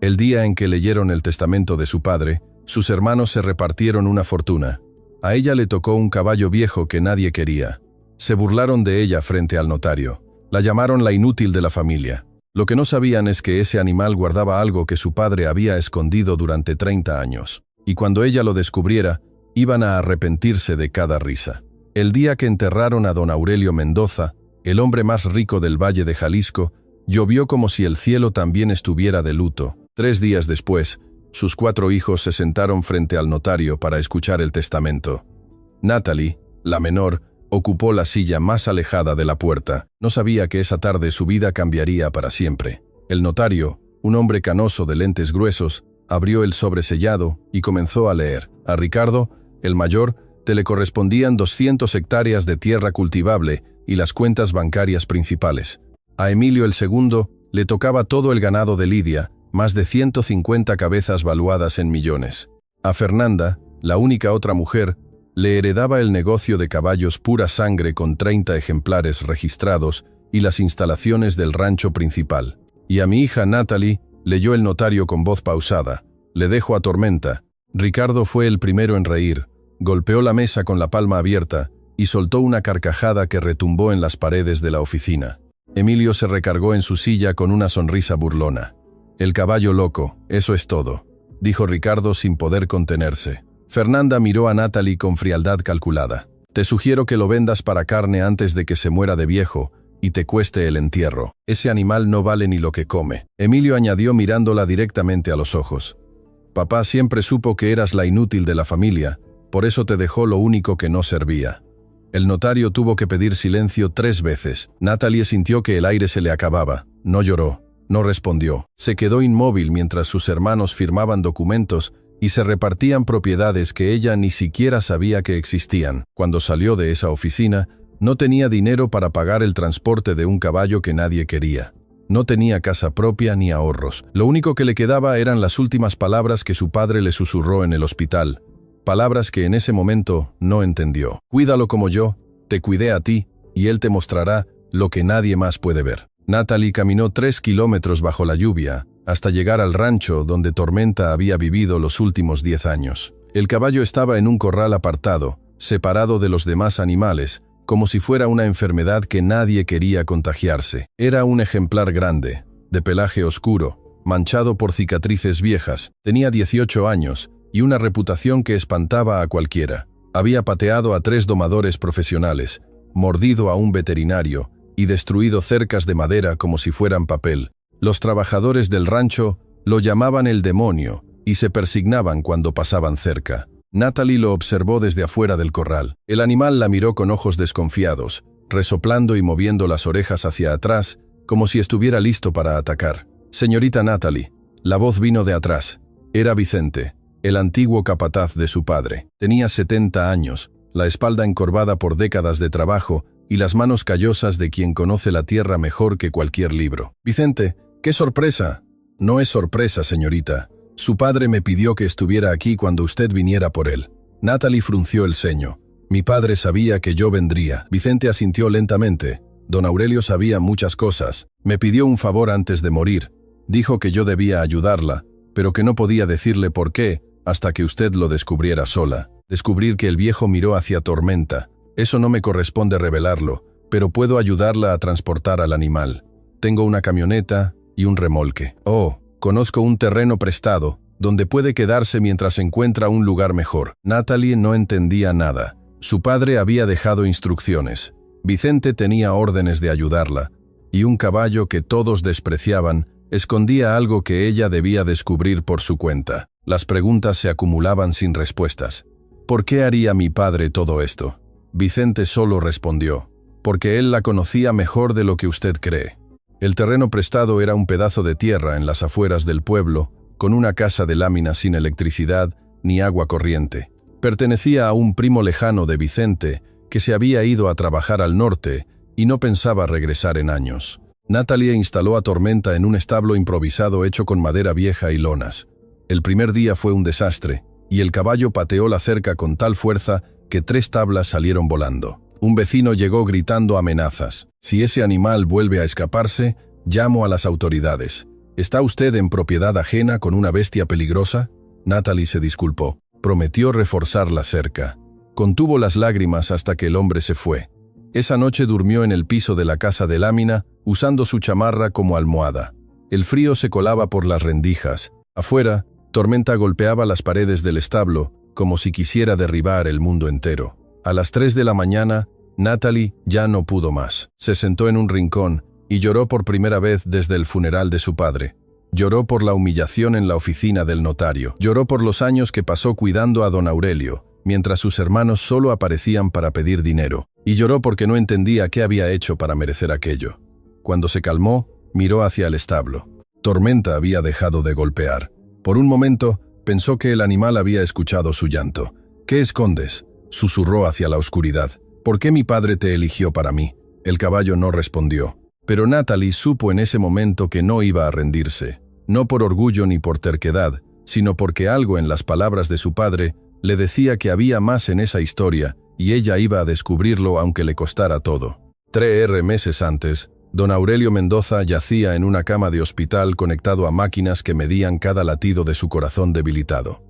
El día en que leyeron el testamento de su padre, sus hermanos se repartieron una fortuna. A ella le tocó un caballo viejo que nadie quería. Se burlaron de ella frente al notario. La llamaron la inútil de la familia. Lo que no sabían es que ese animal guardaba algo que su padre había escondido durante 30 años. Y cuando ella lo descubriera, iban a arrepentirse de cada risa. El día que enterraron a don Aurelio Mendoza, el hombre más rico del Valle de Jalisco, llovió como si el cielo también estuviera de luto. 3 días después, sus 4 hijos se sentaron frente al notario para escuchar el testamento. Natalie, la menor, ocupó la silla más alejada de la puerta. No sabía que esa tarde su vida cambiaría para siempre. El notario, un hombre canoso de lentes gruesos, abrió el sobresellado y comenzó a leer. A Ricardo, el mayor, le correspondían 200 hectáreas de tierra cultivable y las cuentas bancarias principales. A Emilio el segundo le tocaba todo el ganado de Lidia, más de 150 cabezas valuadas en millones. A Fernanda, la única otra mujer, le heredaba el negocio de caballos pura sangre con 30 ejemplares registrados y las instalaciones del rancho principal. Y a mi hija Natalie, leyó el notario con voz pausada, le dejo a Tormenta. Ricardo fue el primero en reír, golpeó la mesa con la palma abierta y soltó una carcajada que retumbó en las paredes de la oficina. Emilio se recargó en su silla con una sonrisa burlona. El caballo loco, eso es todo, dijo Ricardo sin poder contenerse. Fernanda miró a Natalie con frialdad calculada. Te sugiero que lo vendas para carne antes de que se muera de viejo y te cueste el entierro. Ese animal no vale ni lo que come. Emilio añadió mirándola directamente a los ojos. Papá siempre supo que eras la inútil de la familia, por eso te dejó lo único que no servía. El notario tuvo que pedir silencio 3 veces. Natalie sintió que el aire se le acababa. No lloró. No respondió. Se quedó inmóvil mientras sus hermanos firmaban documentos y se repartían propiedades que ella ni siquiera sabía que existían. Cuando salió de esa oficina, no tenía dinero para pagar el transporte de un caballo que nadie quería. No tenía casa propia ni ahorros. Lo único que le quedaba eran las últimas palabras que su padre le susurró en el hospital. Palabras que en ese momento no entendió. Cuídalo como yo, te cuidé a ti, y él te mostrará lo que nadie más puede ver. Natalie caminó 3 kilómetros bajo la lluvia, hasta llegar al rancho donde Tormenta había vivido los últimos 10 años. El caballo estaba en un corral apartado, separado de los demás animales, como si fuera una enfermedad que nadie quería contagiarse. Era un ejemplar grande, de pelaje oscuro, manchado por cicatrices viejas. Tenía 18 años y una reputación que espantaba a cualquiera. Había pateado a 3 domadores profesionales, mordido a un veterinario y destruido cercas de madera como si fueran papel. Los trabajadores del rancho lo llamaban el demonio y se persignaban cuando pasaban cerca. Natalie lo observó desde afuera del corral. El animal la miró con ojos desconfiados, resoplando y moviendo las orejas hacia atrás, como si estuviera listo para atacar. Señorita Natalie. La voz vino de atrás. Era Vicente, el antiguo capataz de su padre. Tenía 70 años, la espalda encorvada por décadas de trabajo y las manos callosas de quien conoce la tierra mejor que cualquier libro. Vicente, ¡qué sorpresa! No es sorpresa, señorita. Su padre me pidió que estuviera aquí cuando usted viniera por él. Natalie frunció el ceño. Mi padre sabía que yo vendría. Vicente asintió lentamente. Don Aurelio sabía muchas cosas. Me pidió un favor antes de morir. Dijo que yo debía ayudarla, pero que no podía decirle por qué hasta que usted lo descubriera sola. Descubrir que el viejo miró hacia Tormenta. Eso no me corresponde revelarlo, pero puedo ayudarla a transportar al animal. Tengo una camioneta y un remolque. Oh, conozco un terreno prestado, donde puede quedarse mientras encuentra un lugar mejor. Natalie no entendía nada. Su padre había dejado instrucciones. Vicente tenía órdenes de ayudarla, y un caballo que todos despreciaban escondía algo que ella debía descubrir por su cuenta. Las preguntas se acumulaban sin respuestas. ¿Por qué haría mi padre todo esto? Vicente solo respondió, porque él la conocía mejor de lo que usted cree. El terreno prestado era un pedazo de tierra en las afueras del pueblo, con una casa de lámina sin electricidad ni agua corriente. Pertenecía a un primo lejano de Vicente, que se había ido a trabajar al norte y no pensaba regresar en años. Natalie instaló a Tormenta en un establo improvisado hecho con madera vieja y lonas. El primer día fue un desastre, y el caballo pateó la cerca con tal fuerza que 3 tablas salieron volando. Un vecino llegó gritando amenazas. Si ese animal vuelve a escaparse, llamo a las autoridades. ¿Está usted en propiedad ajena con una bestia peligrosa? Natalie se disculpó. Prometió reforzar la cerca. Contuvo las lágrimas hasta que el hombre se fue. Esa noche durmió en el piso de la casa de lámina, usando su chamarra como almohada. El frío se colaba por las rendijas. Afuera, Tormenta golpeaba las paredes del establo, como si quisiera derribar el mundo entero. A las 3 de la mañana, Natalie ya no pudo más. Se sentó en un rincón y lloró por primera vez desde el funeral de su padre. Lloró por la humillación en la oficina del notario. Lloró por los años que pasó cuidando a don Aurelio, mientras sus hermanos solo aparecían para pedir dinero. Y lloró porque no entendía qué había hecho para merecer aquello. Cuando se calmó, miró hacia el establo. Tormenta había dejado de golpear. Por un momento, pensó que el animal había escuchado su llanto. «¿Qué escondes?», susurró hacia la oscuridad. «¿Por qué mi padre te eligió para mí?». El caballo no respondió. Pero Natalie supo en ese momento que no iba a rendirse. No por orgullo ni por terquedad, sino porque algo en las palabras de su padre le decía que había más en esa historia y ella iba a descubrirlo aunque le costara todo. 3 meses antes, don Aurelio Mendoza yacía en una cama de hospital conectado a máquinas que medían cada latido de su corazón debilitado.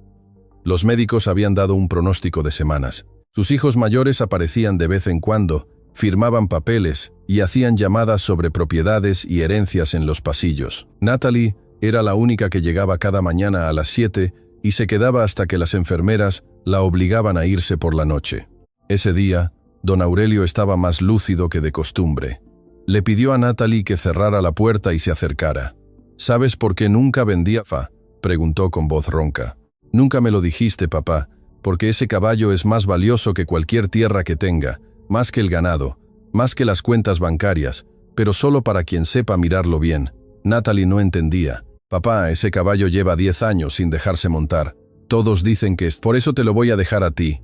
Los médicos habían dado un pronóstico de semanas. Sus hijos mayores aparecían de vez en cuando, firmaban papeles y hacían llamadas sobre propiedades y herencias en los pasillos. Natalie era la única que llegaba cada mañana a las 7 y se quedaba hasta que las enfermeras la obligaban a irse por la noche. Ese día, don Aurelio estaba más lúcido que de costumbre. Le pidió a Natalie que cerrara la puerta y se acercara. «¿Sabes por qué nunca vendía fa?», preguntó con voz ronca. «Nunca me lo dijiste, papá, porque ese caballo es más valioso que cualquier tierra que tenga, más que el ganado, más que las cuentas bancarias, pero solo para quien sepa mirarlo bien». Natalie no entendía. «Papá, ese caballo lleva 10 años sin dejarse montar. Todos dicen que es por eso te lo voy a dejar a ti».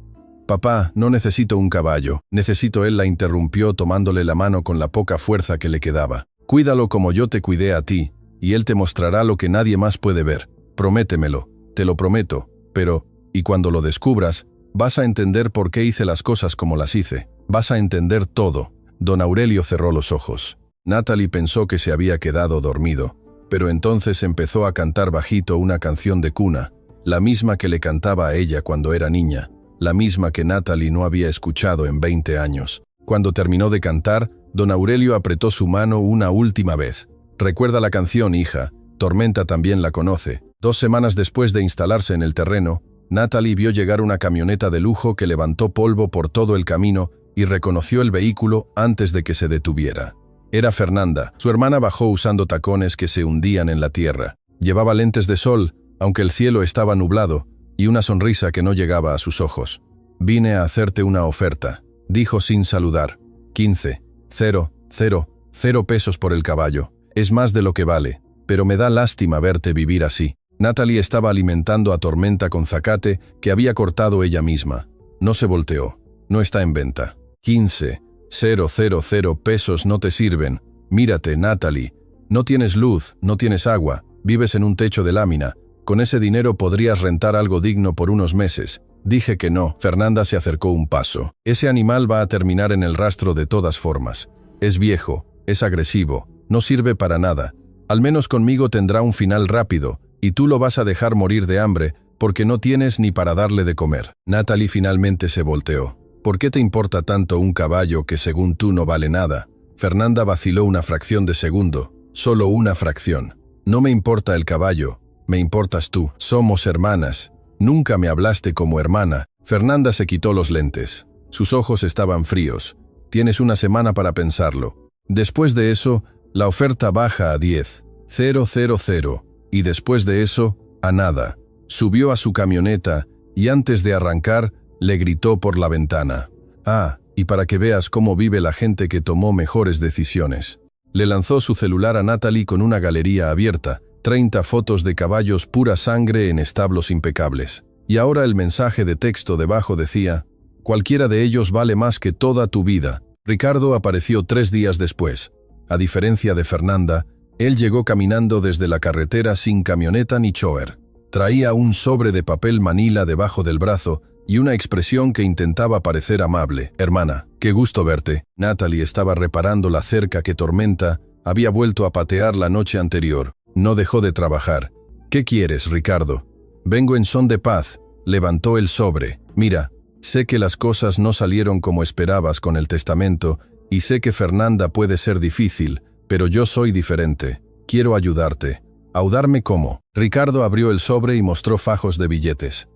«Papá, no necesito un caballo, necesito». Él la interrumpió tomándole la mano con la poca fuerza que le quedaba. «Cuídalo como yo te cuidé a ti, y él te mostrará lo que nadie más puede ver. Prométemelo, te lo prometo, pero, y cuando lo descubras, vas a entender por qué hice las cosas como las hice. Vas a entender todo». Don Aurelio cerró los ojos. Natalie pensó que se había quedado dormido, pero entonces empezó a cantar bajito una canción de cuna, la misma que le cantaba a ella cuando era niña. La misma que Natalie no había escuchado en 20 años. Cuando terminó de cantar, don Aurelio apretó su mano una última vez. «Recuerda la canción, hija. Tormenta también la conoce». 2 semanas después de instalarse en el terreno, Natalie vio llegar una camioneta de lujo que levantó polvo por todo el camino y reconoció el vehículo antes de que se detuviera. Era Fernanda. Su hermana bajó usando tacones que se hundían en la tierra. Llevaba lentes de sol, aunque el cielo estaba nublado, y una sonrisa que no llegaba a sus ojos. «Vine a hacerte una oferta», dijo sin saludar. 15,000 pesos por el caballo. Es más de lo que vale, pero me da lástima verte vivir así. Natalie estaba alimentando a Tormenta con zacate que había cortado ella misma. No se volteó. «No está en venta». 15,000 pesos no te sirven. Mírate, Natalie. No tienes luz, no tienes agua, vives en un techo de lámina. Con ese dinero podrías rentar algo digno por unos meses. Dije que no. Fernanda se acercó un paso. «Ese animal va a terminar en el rastro de todas formas. Es viejo, es agresivo, no sirve para nada. Al menos conmigo tendrá un final rápido, y tú lo vas a dejar morir de hambre, porque no tienes ni para darle de comer». Natalie finalmente se volteó. «¿Por qué te importa tanto un caballo que según tú no vale nada?». Fernanda vaciló una fracción de segundo, solo una fracción. «No me importa el caballo. Me importas tú. Somos hermanas. Nunca me hablaste como hermana». Fernanda se quitó los lentes. Sus ojos estaban fríos. «Tienes una semana para pensarlo. Después de eso, la oferta baja a 10,000, y después de eso, a nada». Subió a su camioneta y antes de arrancar, le gritó por la ventana. «Ah, y para que veas cómo vive la gente que tomó mejores decisiones». Le lanzó su celular a Natalie con una galería abierta. 30 fotos de caballos pura sangre en establos impecables. Y ahora el mensaje de texto debajo decía: «Cualquiera de ellos vale más que toda tu vida». Ricardo apareció 3 días después. A diferencia de Fernanda, él llegó caminando desde la carretera sin camioneta ni chofer. Traía un sobre de papel manila debajo del brazo y una expresión que intentaba parecer amable. «Hermana, qué gusto verte». Natalie estaba reparando la cerca que Tormenta había vuelto a patear la noche anterior. No dejó de trabajar. «¿Qué quieres, Ricardo?» «Vengo en son de paz». Levantó el sobre. «Mira, sé que las cosas no salieron como esperabas con el testamento y sé que Fernanda puede ser difícil, pero yo soy diferente. Quiero ayudarte». «¿Ayudarme cómo?» Ricardo abrió el sobre y mostró fajos de billetes.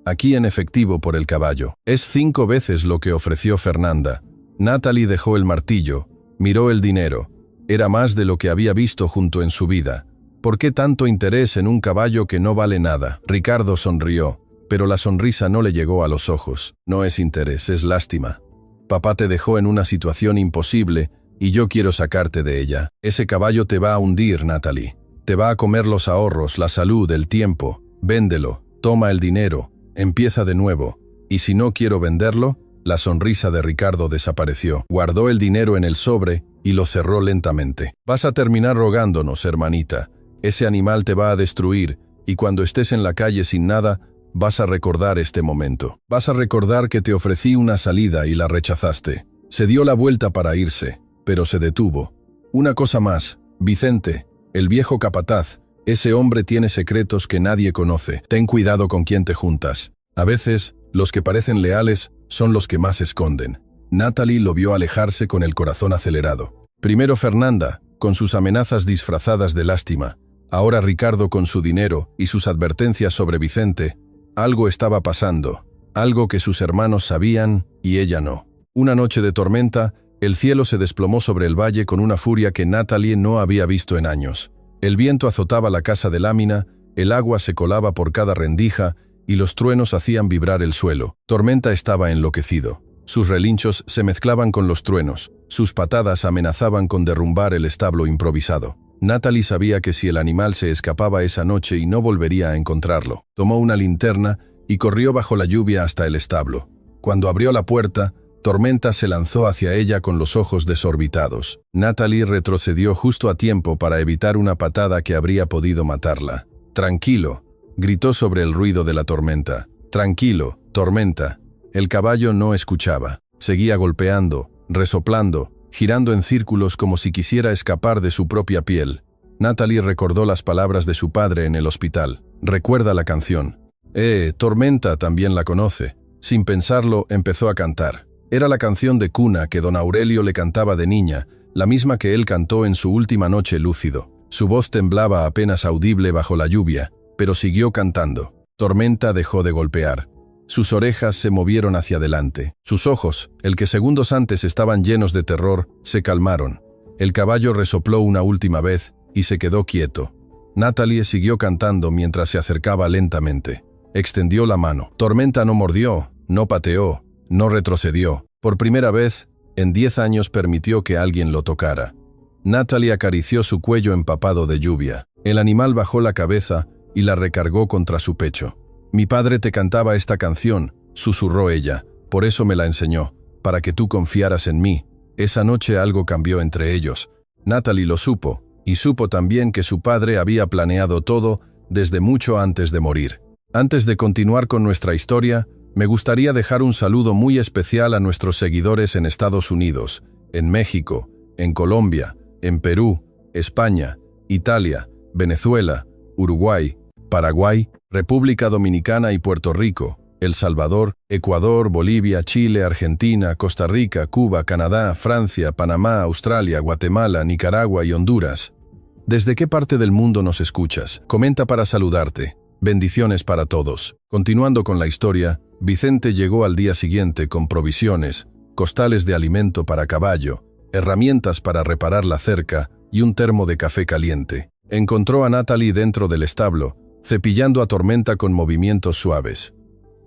«Aquí en efectivo por el caballo. Es 5 veces lo que ofreció Fernanda». Natalie dejó el martillo, miró el dinero. Era más de lo que había visto junto en su vida. ¿Por qué tanto interés en un caballo que no vale nada? Ricardo sonrió, pero la sonrisa no le llegó a los ojos. «No es interés, es lástima. Papá te dejó en una situación imposible y yo quiero sacarte de ella. Ese caballo te va a hundir, Natalie. Te va a comer los ahorros, la salud, el tiempo. Véndelo, toma el dinero, empieza de nuevo. Y si no quiero venderlo». La sonrisa de Ricardo desapareció. Guardó el dinero en el sobre y lo cerró lentamente. «Vas a terminar rogándonos, hermanita. Ese animal te va a destruir y cuando estés en la calle sin nada, vas a recordar este momento. Vas a recordar que te ofrecí una salida y la rechazaste». Se dio la vuelta para irse, pero se detuvo. «Una cosa más, Vicente, el viejo capataz, ese hombre tiene secretos que nadie conoce. Ten cuidado con quién te juntas. A veces, los que parecen leales son los que más esconden». Natalie lo vio alejarse con el corazón acelerado. Primero Fernanda, con sus amenazas disfrazadas de lástima. Ahora Ricardo con su dinero y sus advertencias sobre Vicente. Algo estaba pasando, algo que sus hermanos sabían y ella no. Una noche de tormenta, el cielo se desplomó sobre el valle con una furia que Natalie no había visto en años. El viento azotaba la casa de lámina, el agua se colaba por cada rendija y los truenos hacían vibrar el suelo. Tormenta estaba enloquecido. Sus relinchos se mezclaban con los truenos. Sus patadas amenazaban con derrumbar el establo improvisado. Natalie sabía que si el animal se escapaba esa noche y no volvería a encontrarlo. Tomó una linterna y corrió bajo la lluvia hasta el establo. Cuando abrió la puerta, Tormenta se lanzó hacia ella con los ojos desorbitados. Natalie retrocedió justo a tiempo para evitar una patada que habría podido matarla. «Tranquilo», gritó sobre el ruido de la tormenta. «Tranquilo, Tormenta». El caballo no escuchaba. Seguía golpeando, resoplando, girando en círculos como si quisiera escapar de su propia piel. Natalie recordó las palabras de su padre en el hospital. Recuerda la canción. Tormenta también la conoce. Sin pensarlo, empezó a cantar. Era la canción de cuna que don Aurelio le cantaba de niña, la misma que él cantó en su última noche lúcido. Su voz temblaba apenas audible bajo la lluvia, pero siguió cantando. Tormenta dejó de golpear. Sus orejas se movieron hacia adelante. Sus ojos, el que segundos antes estaban llenos de terror, se calmaron. El caballo resopló una última vez y se quedó quieto. Natalie siguió cantando mientras se acercaba lentamente. Extendió la mano. Tormenta no mordió, no pateó, no retrocedió. Por primera vez, en 10 años permitió que alguien lo tocara. Natalie acarició su cuello empapado de lluvia. El animal bajó la cabeza y la recargó contra su pecho. «Mi padre te cantaba esta canción», susurró ella. «Por eso me la enseñó, para que tú confiaras en mí». Esa noche algo cambió entre ellos. Natalie lo supo, y supo también que su padre había planeado todo desde mucho antes de morir. Antes de continuar con nuestra historia, me gustaría dejar un saludo muy especial a nuestros seguidores en Estados Unidos, en México, en Colombia, en Perú, España, Italia, Venezuela, Uruguay, Paraguay, República Dominicana y Puerto Rico, El Salvador, Ecuador, Bolivia, Chile, Argentina, Costa Rica, Cuba, Canadá, Francia, Panamá, Australia, Guatemala, Nicaragua y Honduras. ¿Desde qué parte del mundo nos escuchas? Comenta para saludarte. Bendiciones para todos. Continuando con la historia, Vicente llegó al día siguiente con provisiones, costales de alimento para caballo, herramientas para reparar la cerca y un termo de café caliente. Encontró a Natalie dentro del establo, cepillando a Tormenta con movimientos suaves.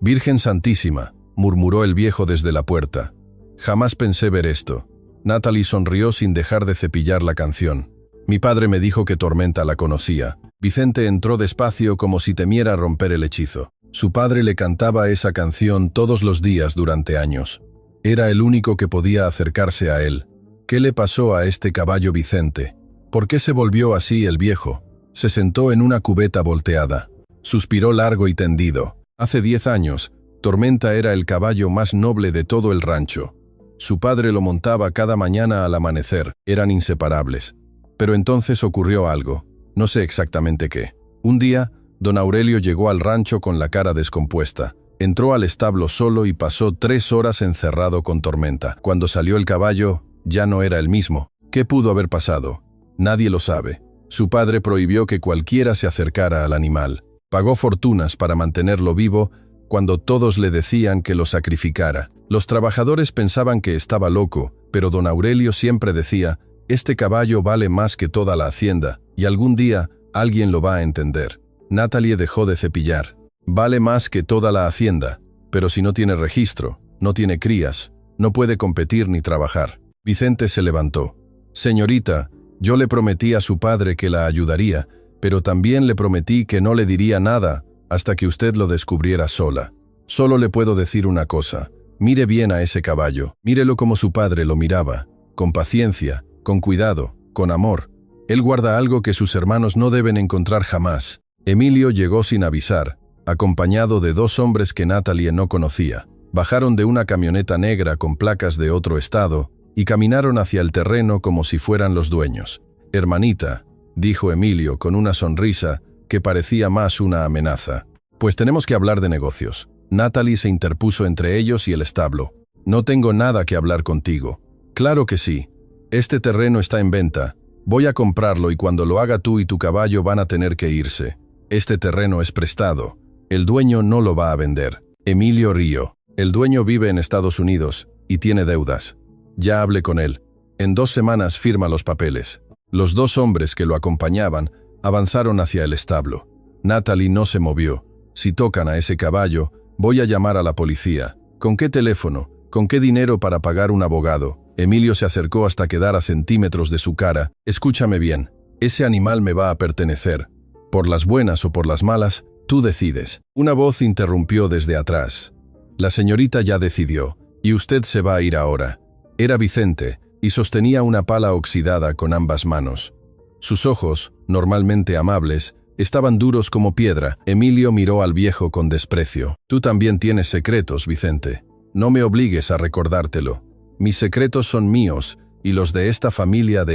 «Virgen Santísima», murmuró el viejo desde la puerta. «Jamás pensé ver esto». Natalie sonrió sin dejar de cepillar la canción. «Mi padre me dijo que Tormenta la conocía». Vicente entró despacio como si temiera romper el hechizo. Su padre le cantaba esa canción todos los días durante años. Era el único que podía acercarse a él. ¿Qué le pasó a este caballo Vicente? ¿Por qué se volvió así el viejo? Se sentó en una cubeta volteada. Suspiró largo y tendido. Hace 10 años, Tormenta era el caballo más noble de todo el rancho. Su padre lo montaba cada mañana al amanecer. Eran inseparables. Pero entonces ocurrió algo. No sé exactamente qué. Un día, don Aurelio llegó al rancho con la cara descompuesta. Entró al establo solo y pasó 3 horas encerrado con tormenta. Cuando salió el caballo, ya no era el mismo. ¿Qué pudo haber pasado? Nadie lo sabe. Su padre prohibió que cualquiera se acercara al animal. Pagó fortunas para mantenerlo vivo cuando todos le decían que lo sacrificara. Los trabajadores pensaban que estaba loco, pero don Aurelio siempre decía: «Este caballo vale más que toda la hacienda, y algún día alguien lo va a entender». Natalie dejó de cepillar. Vale más que toda la hacienda, pero si no tiene registro, no tiene crías, no puede competir ni trabajar. Vicente se levantó. «Señorita, yo le prometí a su padre que la ayudaría, pero también le prometí que no le diría nada hasta que usted lo descubriera sola. Solo le puedo decir una cosa. Mire bien a ese caballo. Mírelo como su padre lo miraba, con paciencia, con cuidado, con amor. Él guarda algo que sus hermanos no deben encontrar jamás». Emilio llegó sin avisar, acompañado de 2 hombres que Natalie no conocía. Bajaron de una camioneta negra con placas de otro estado y caminaron hacia el terreno como si fueran los dueños. «Hermanita», dijo Emilio con una sonrisa que parecía más una amenaza. «Pues tenemos que hablar de negocios». Natalie se interpuso entre ellos y el establo. «No tengo nada que hablar contigo». «Claro que sí. Este terreno está en venta. Voy a comprarlo y cuando lo haga tú y tu caballo van a tener que irse. Este terreno es prestado. El dueño no lo va a vender». Emilio rió. «El dueño vive en Estados Unidos y tiene deudas. Ya hablé con él. En 2 semanas firma los papeles». Los 2 hombres que lo acompañaban avanzaron hacia el establo. Natalie no se movió. «Si tocan a ese caballo, voy a llamar a la policía». «¿Con qué teléfono? ¿Con qué dinero para pagar un abogado?» Emilio se acercó hasta quedar a centímetros de su cara. «Escúchame bien. Ese animal me va a pertenecer. Por las buenas o por las malas, tú decides». Una voz interrumpió desde atrás. «La señorita ya decidió, y usted se va a ir ahora». Era Vicente, y sostenía una pala oxidada con ambas manos. Sus ojos, normalmente amables, estaban duros como piedra. Emilio miró al viejo con desprecio. «Tú también tienes secretos, Vicente. No me obligues a recordártelo. Mis secretos son míos, y los de esta familia.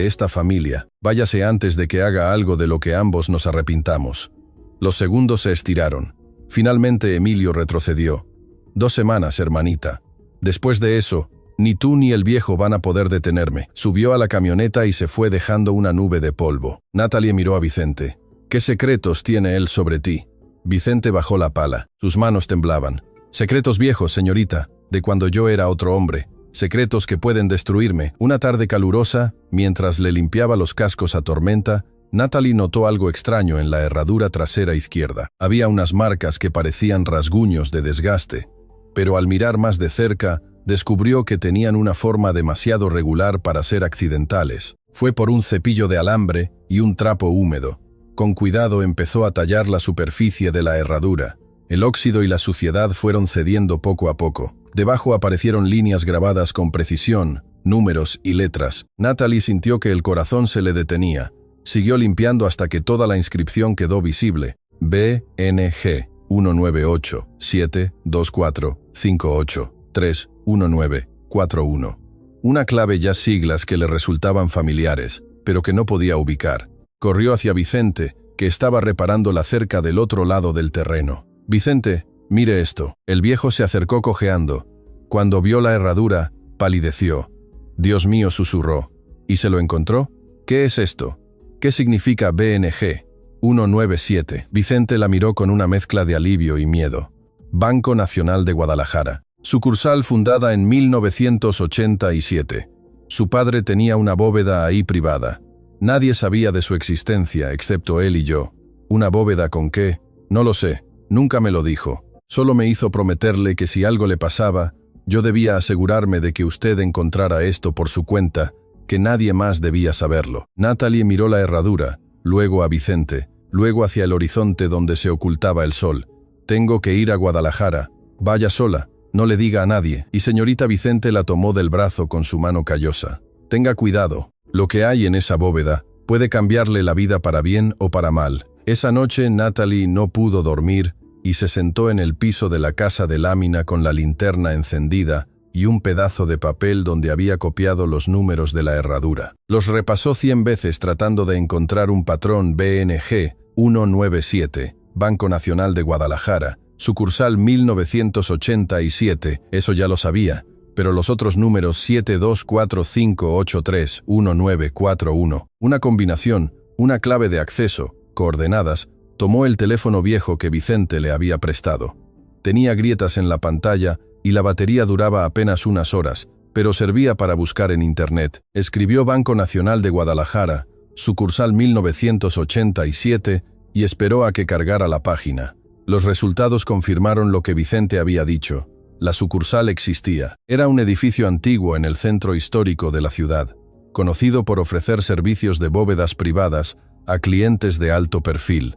Váyase antes de que haga algo de lo que ambos nos arrepintamos». Los segundos se estiraron. Finalmente Emilio retrocedió. «2 semanas, hermanita. Después de eso, ni tú ni el viejo van a poder detenerme». Subió a la camioneta y se fue dejando una nube de polvo. Natalie miró a Vicente. «¿Qué secretos tiene él sobre ti?» Vicente bajó la pala. Sus manos temblaban. «Secretos viejos, señorita, de cuando yo era otro hombre. Secretos que pueden destruirme». Una tarde calurosa, mientras le limpiaba los cascos a Tormenta, Natalie notó algo extraño en la herradura trasera izquierda. Había unas marcas que parecían rasguños de desgaste, pero al mirar más de cerca, descubrió que tenían una forma demasiado regular para ser accidentales. Fue por un cepillo de alambre y un trapo húmedo. Con cuidado empezó a tallar la superficie de la herradura. El óxido y la suciedad fueron cediendo poco a poco. Debajo aparecieron líneas grabadas con precisión, números y letras. Natalie sintió que el corazón se le detenía. Siguió limpiando hasta que toda la inscripción quedó visible. BNG 198 724 58 31941. Una clave y siglas que le resultaban familiares, pero que no podía ubicar. Corrió hacia Vicente, que estaba reparando la cerca del otro lado del terreno. «Vicente, mire esto». El viejo se acercó cojeando. Cuando vio la herradura, palideció. «Dios mío», susurró. «¿Y se lo encontró? ¿Qué es esto? ¿Qué significa BNG 197?» Vicente la miró con una mezcla de alivio y miedo. Banco Nacional de Guadalajara. Sucursal fundada en 1987. Su padre tenía una bóveda ahí privada. Nadie sabía de su existencia excepto él y yo. ¿Una bóveda con qué? No lo sé. Nunca me lo dijo. Solo me hizo prometerle que si algo le pasaba, yo debía asegurarme de que usted encontrara esto por su cuenta, que nadie más debía saberlo. Natalie miró la herradura, luego a Vicente, luego hacia el horizonte donde se ocultaba el sol. «Tengo que ir a Guadalajara. Vaya sola. No le diga a nadie». Y señorita Vicente la tomó del brazo con su mano callosa. «Tenga cuidado. Lo que hay en esa bóveda puede cambiarle la vida para bien o para mal». Esa noche Natalie no pudo dormir y se sentó en el piso de la casa de lámina con la linterna encendida y un pedazo de papel donde había copiado los números de la herradura. Los repasó 100 veces tratando de encontrar un patrón BNG 197, Banco Nacional de Guadalajara, sucursal 1987, eso ya lo sabía, pero los otros números 7245831941, una combinación, una clave de acceso, coordenadas, tomó el teléfono viejo que Vicente le había prestado. Tenía grietas en la pantalla y la batería duraba apenas unas horas, pero servía para buscar en Internet. Escribió Banco Nacional de Guadalajara, sucursal 1987, y esperó a que cargara la página. Los resultados confirmaron lo que Vicente había dicho. La sucursal existía. Era un edificio antiguo en el centro histórico de la ciudad, conocido por ofrecer servicios de bóvedas privadas a clientes de alto perfil.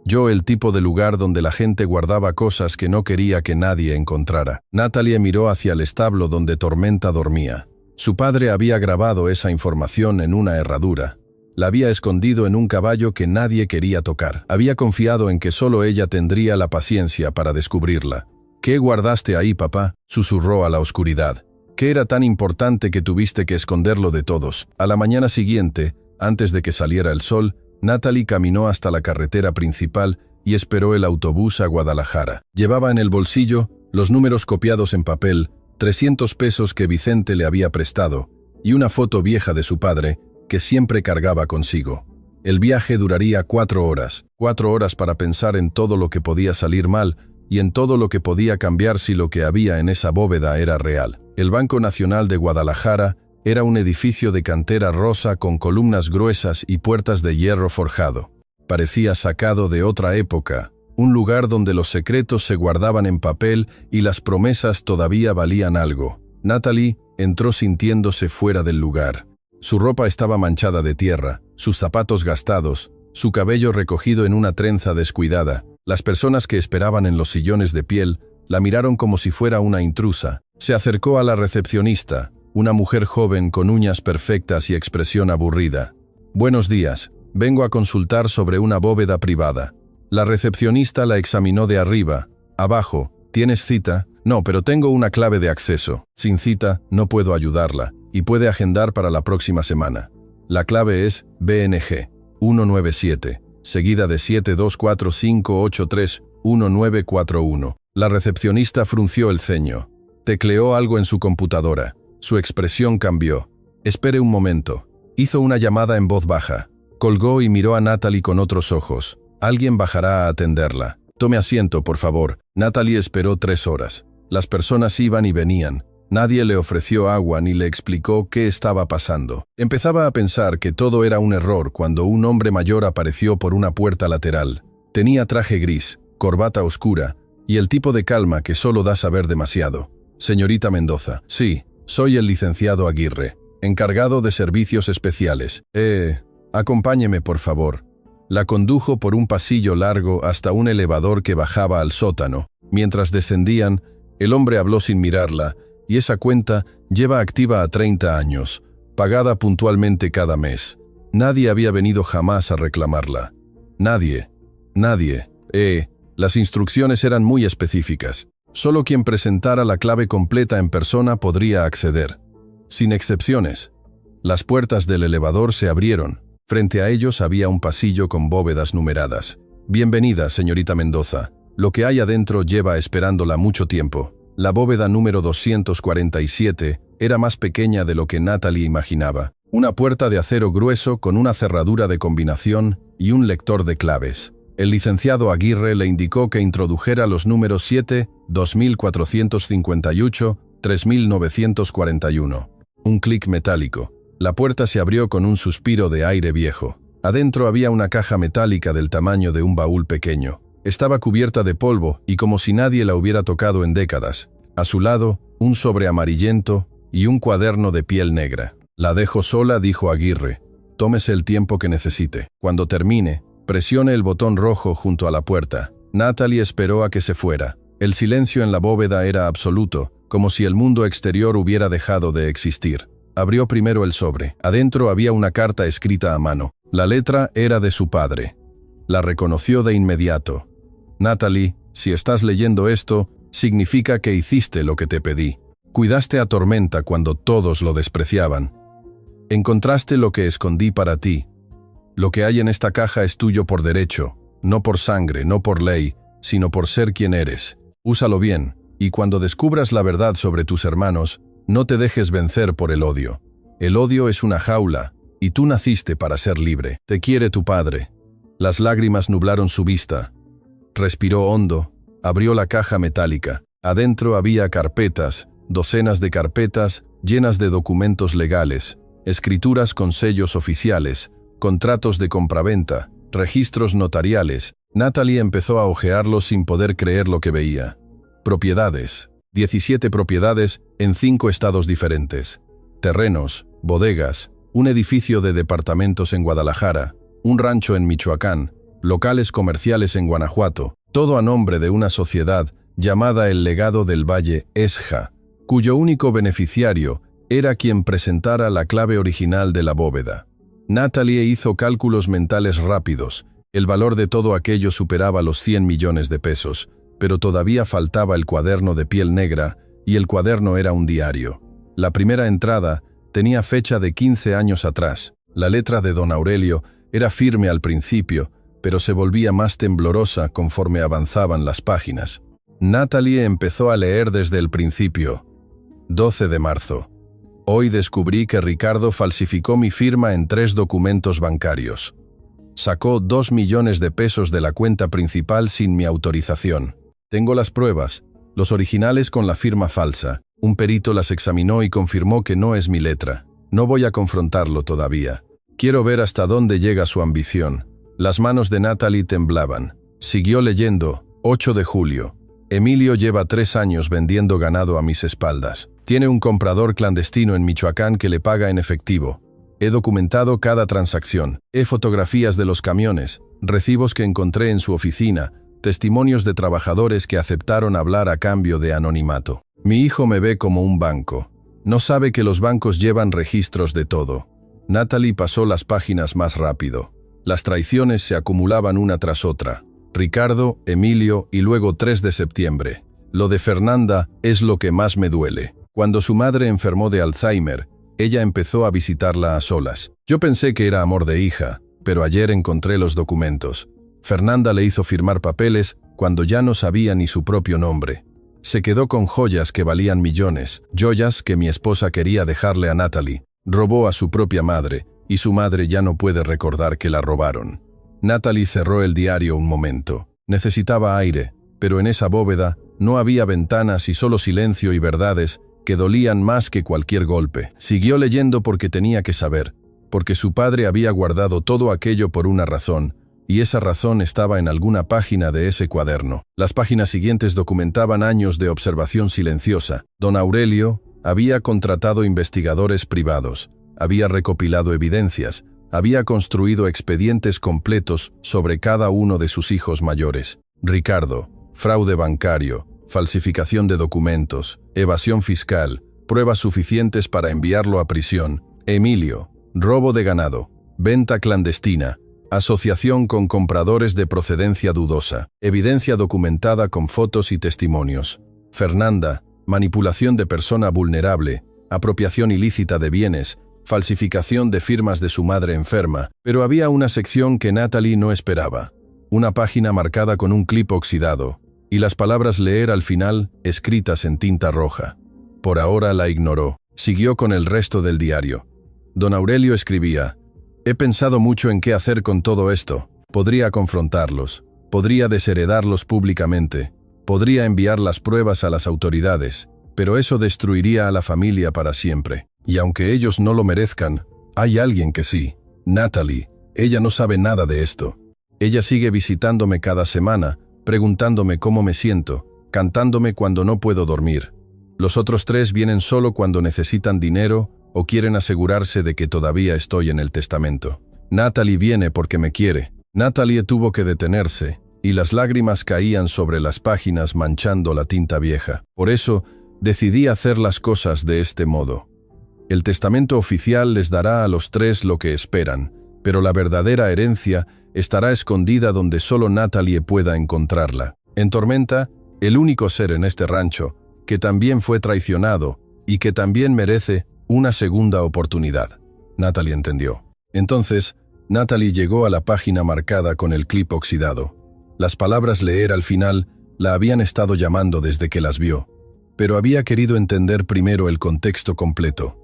El tipo de lugar donde la gente guardaba cosas que no quería que nadie encontrara. Natalie miró hacia el establo donde Tormenta dormía. Su padre había grabado esa información en una herradura. La había escondido en un caballo que nadie quería tocar. Había confiado en que solo ella tendría la paciencia para descubrirla. «¿Qué guardaste ahí, papá?», susurró a la oscuridad. «¿Qué era tan importante que tuviste que esconderlo de todos?». A la mañana siguiente, antes de que saliera el sol, Natalie caminó hasta la carretera principal y esperó el autobús a Guadalajara. Llevaba en el bolsillo los números copiados en papel, 300 pesos que Vicente le había prestado y una foto vieja de su padre que siempre cargaba consigo. El viaje duraría 4 horas. 4 horas para pensar en todo lo que podía salir mal y en todo lo que podía cambiar si lo que había en esa bóveda era real. El Banco Nacional de Guadalajara era un edificio de cantera rosa con columnas gruesas y puertas de hierro forjado. Parecía sacado de otra época, un lugar donde los secretos se guardaban en papel y las promesas todavía valían algo. Natalie entró sintiéndose fuera del lugar. Su ropa estaba manchada de tierra, sus zapatos gastados, su cabello recogido en una trenza descuidada. Las personas que esperaban en los sillones de piel la miraron como si fuera una intrusa. Se acercó a la recepcionista, una mujer joven con uñas perfectas y expresión aburrida. «Buenos días, vengo a consultar sobre una bóveda privada». La recepcionista la examinó de arriba, abajo. «¿Tienes cita?». «No, pero tengo una clave de acceso». «Sin cita, no puedo ayudarla, y puede agendar para la próxima semana». La clave es BNG 197, seguida de 7245831941. La recepcionista frunció el ceño. Tecleó algo en su computadora. Su expresión cambió. «Espere un momento». Hizo una llamada en voz baja. Colgó y miró a Natalie con otros ojos. «Alguien bajará a atenderla. Tome asiento, por favor». Natalie esperó 3 horas. Las personas iban y venían. Nadie le ofreció agua ni le explicó qué estaba pasando. Empezaba a pensar que todo era un error cuando un hombre mayor apareció por una puerta lateral. Tenía traje gris, corbata oscura y el tipo de calma que solo da saber demasiado. «Señorita Mendoza». «Sí, soy el licenciado Aguirre, encargado de servicios especiales. Acompáñeme, por favor». La condujo por un pasillo largo hasta un elevador que bajaba al sótano. Mientras descendían, el hombre habló sin mirarla, y esa cuenta lleva activa a 30 años, pagada puntualmente cada mes. Nadie había venido jamás a reclamarla. Nadie. Las instrucciones eran muy específicas. Solo quien presentara la clave completa en persona podría acceder. Sin excepciones. Las puertas del elevador se abrieron. Frente a ellos había un pasillo con bóvedas numeradas. «Bienvenida, señorita Mendoza. Lo que hay adentro lleva esperándola mucho tiempo». La bóveda número 247 era más pequeña de lo que Natalie imaginaba. Una puerta de acero grueso con una cerradura de combinación y un lector de claves. El licenciado Aguirre le indicó que introdujera los números 7, 2458, 3941. Un clic metálico. La puerta se abrió con un suspiro de aire viejo. Adentro había una caja metálica del tamaño de un baúl pequeño. Estaba cubierta de polvo y como si nadie la hubiera tocado en décadas. A su lado, un sobre amarillento y un cuaderno de piel negra. «La dejo sola», dijo Aguirre. «Tómese el tiempo que necesite. Cuando termine, presione el botón rojo junto a la puerta». Natalie esperó a que se fuera. El silencio en la bóveda era absoluto, como si el mundo exterior hubiera dejado de existir. Abrió primero el sobre. Adentro había una carta escrita a mano. La letra era de su padre. La reconoció de inmediato. «Natalie, si estás leyendo esto, significa que hiciste lo que te pedí». Cuidaste a Tormenta cuando todos lo despreciaban. Encontraste lo que escondí para ti. Lo que hay en esta caja es tuyo por derecho, no por sangre, no por ley, sino por ser quien eres. Úsalo bien, y cuando descubras la verdad sobre tus hermanos, no te dejes vencer por el odio. El odio es una jaula, y tú naciste para ser libre. Te quiere tu padre. Las lágrimas nublaron su vista. Respiró hondo, abrió la caja metálica. Adentro había carpetas, docenas de carpetas llenas de documentos legales, escrituras con sellos oficiales, contratos de compraventa, registros notariales. Natalie empezó a hojearlos sin poder creer lo que veía. Propiedades. 17 propiedades en 5 estados diferentes. Terrenos, bodegas, un edificio de departamentos en Guadalajara, un rancho en Michoacán, locales comerciales en Guanajuato, todo a nombre de una sociedad llamada El Legado del Valle Esja, cuyo único beneficiario era quien presentara la clave original de la bóveda. Natalie hizo cálculos mentales rápidos. El valor de todo aquello superaba los 100 millones de pesos, pero todavía faltaba el cuaderno de piel negra, y el cuaderno era un diario. La primera entrada tenía fecha de 15 años atrás. La letra de don Aurelio era firme al principio, pero se volvía más temblorosa conforme avanzaban las páginas. Natalie empezó a leer desde el principio. 12 de marzo. Hoy descubrí que Ricardo falsificó mi firma en 3 documentos bancarios. Sacó 2 millones de pesos de la cuenta principal sin mi autorización. Tengo las pruebas, los originales con la firma falsa. Un perito las examinó y confirmó que no es mi letra. No voy a confrontarlo todavía. Quiero ver hasta dónde llega su ambición. Las manos de Natalie temblaban. Siguió leyendo. 8 de julio. Emilio lleva 3 años vendiendo ganado a mis espaldas. Tiene un comprador clandestino en Michoacán que le paga en efectivo. He documentado cada transacción. He fotografías de los camiones, recibos que encontré en su oficina, testimonios de trabajadores que aceptaron hablar a cambio de anonimato. Mi hijo me ve como un banco. No sabe que los bancos llevan registros de todo. Natalie pasó las páginas más rápido. Las traiciones se acumulaban una tras otra. Ricardo, Emilio y luego 3 de septiembre. Lo de Fernanda es lo que más me duele. Cuando su madre enfermó de Alzheimer, ella empezó a visitarla a solas. Yo pensé que era amor de hija, pero ayer encontré los documentos. Fernanda le hizo firmar papeles cuando ya no sabía ni su propio nombre. Se quedó con joyas que valían millones, joyas que mi esposa quería dejarle a Natalie. Robó a su propia madre, y su madre ya no puede recordar que la robaron. Natalie cerró el diario un momento. Necesitaba aire, pero en esa bóveda no había ventanas y solo silencio y verdades que dolían más que cualquier golpe. Siguió leyendo porque tenía que saber, porque su padre había guardado todo aquello por una razón, y esa razón estaba en alguna página de ese cuaderno. Las páginas siguientes documentaban años de observación silenciosa. Don Aurelio había contratado investigadores privados, había recopilado evidencias, había construido expedientes completos sobre cada uno de sus hijos mayores. Ricardo, fraude bancario, falsificación de documentos, evasión fiscal, pruebas suficientes para enviarlo a prisión. Emilio, robo de ganado, venta clandestina, asociación con compradores de procedencia dudosa, evidencia documentada con fotos y testimonios. Fernanda, manipulación de persona vulnerable, apropiación ilícita de bienes, falsificación de firmas de su madre enferma, pero había una sección que Natalie no esperaba. Una página marcada con un clip oxidado, y las palabras leer al final escritas en tinta roja. Por ahora la ignoró. Siguió con el resto del diario. Don Aurelio escribía: «He pensado mucho en qué hacer con todo esto. Podría confrontarlos, podría desheredarlos públicamente, podría enviar las pruebas a las autoridades, pero eso destruiría a la familia para siempre. Y aunque ellos no lo merezcan, hay alguien que sí. Natalie, ella no sabe nada de esto. Ella sigue visitándome cada semana, preguntándome cómo me siento, cantándome cuando no puedo dormir. Los otros 3 vienen solo cuando necesitan dinero o quieren asegurarse de que todavía estoy en el testamento. Natalie viene porque me quiere». Natalie tuvo que detenerse, y las lágrimas caían sobre las páginas manchando la tinta vieja. Por eso, decidí hacer las cosas de este modo. El testamento oficial les dará a los 3 lo que esperan, pero la verdadera herencia estará escondida donde solo Natalie pueda encontrarla. En Tormenta, el único ser en este rancho, que también fue traicionado, y que también merece una segunda oportunidad. Natalie entendió. Entonces, Natalie llegó a la página marcada con el clip oxidado. Las palabras leer al final la habían estado llamando desde que las vio, pero había querido entender primero el contexto completo.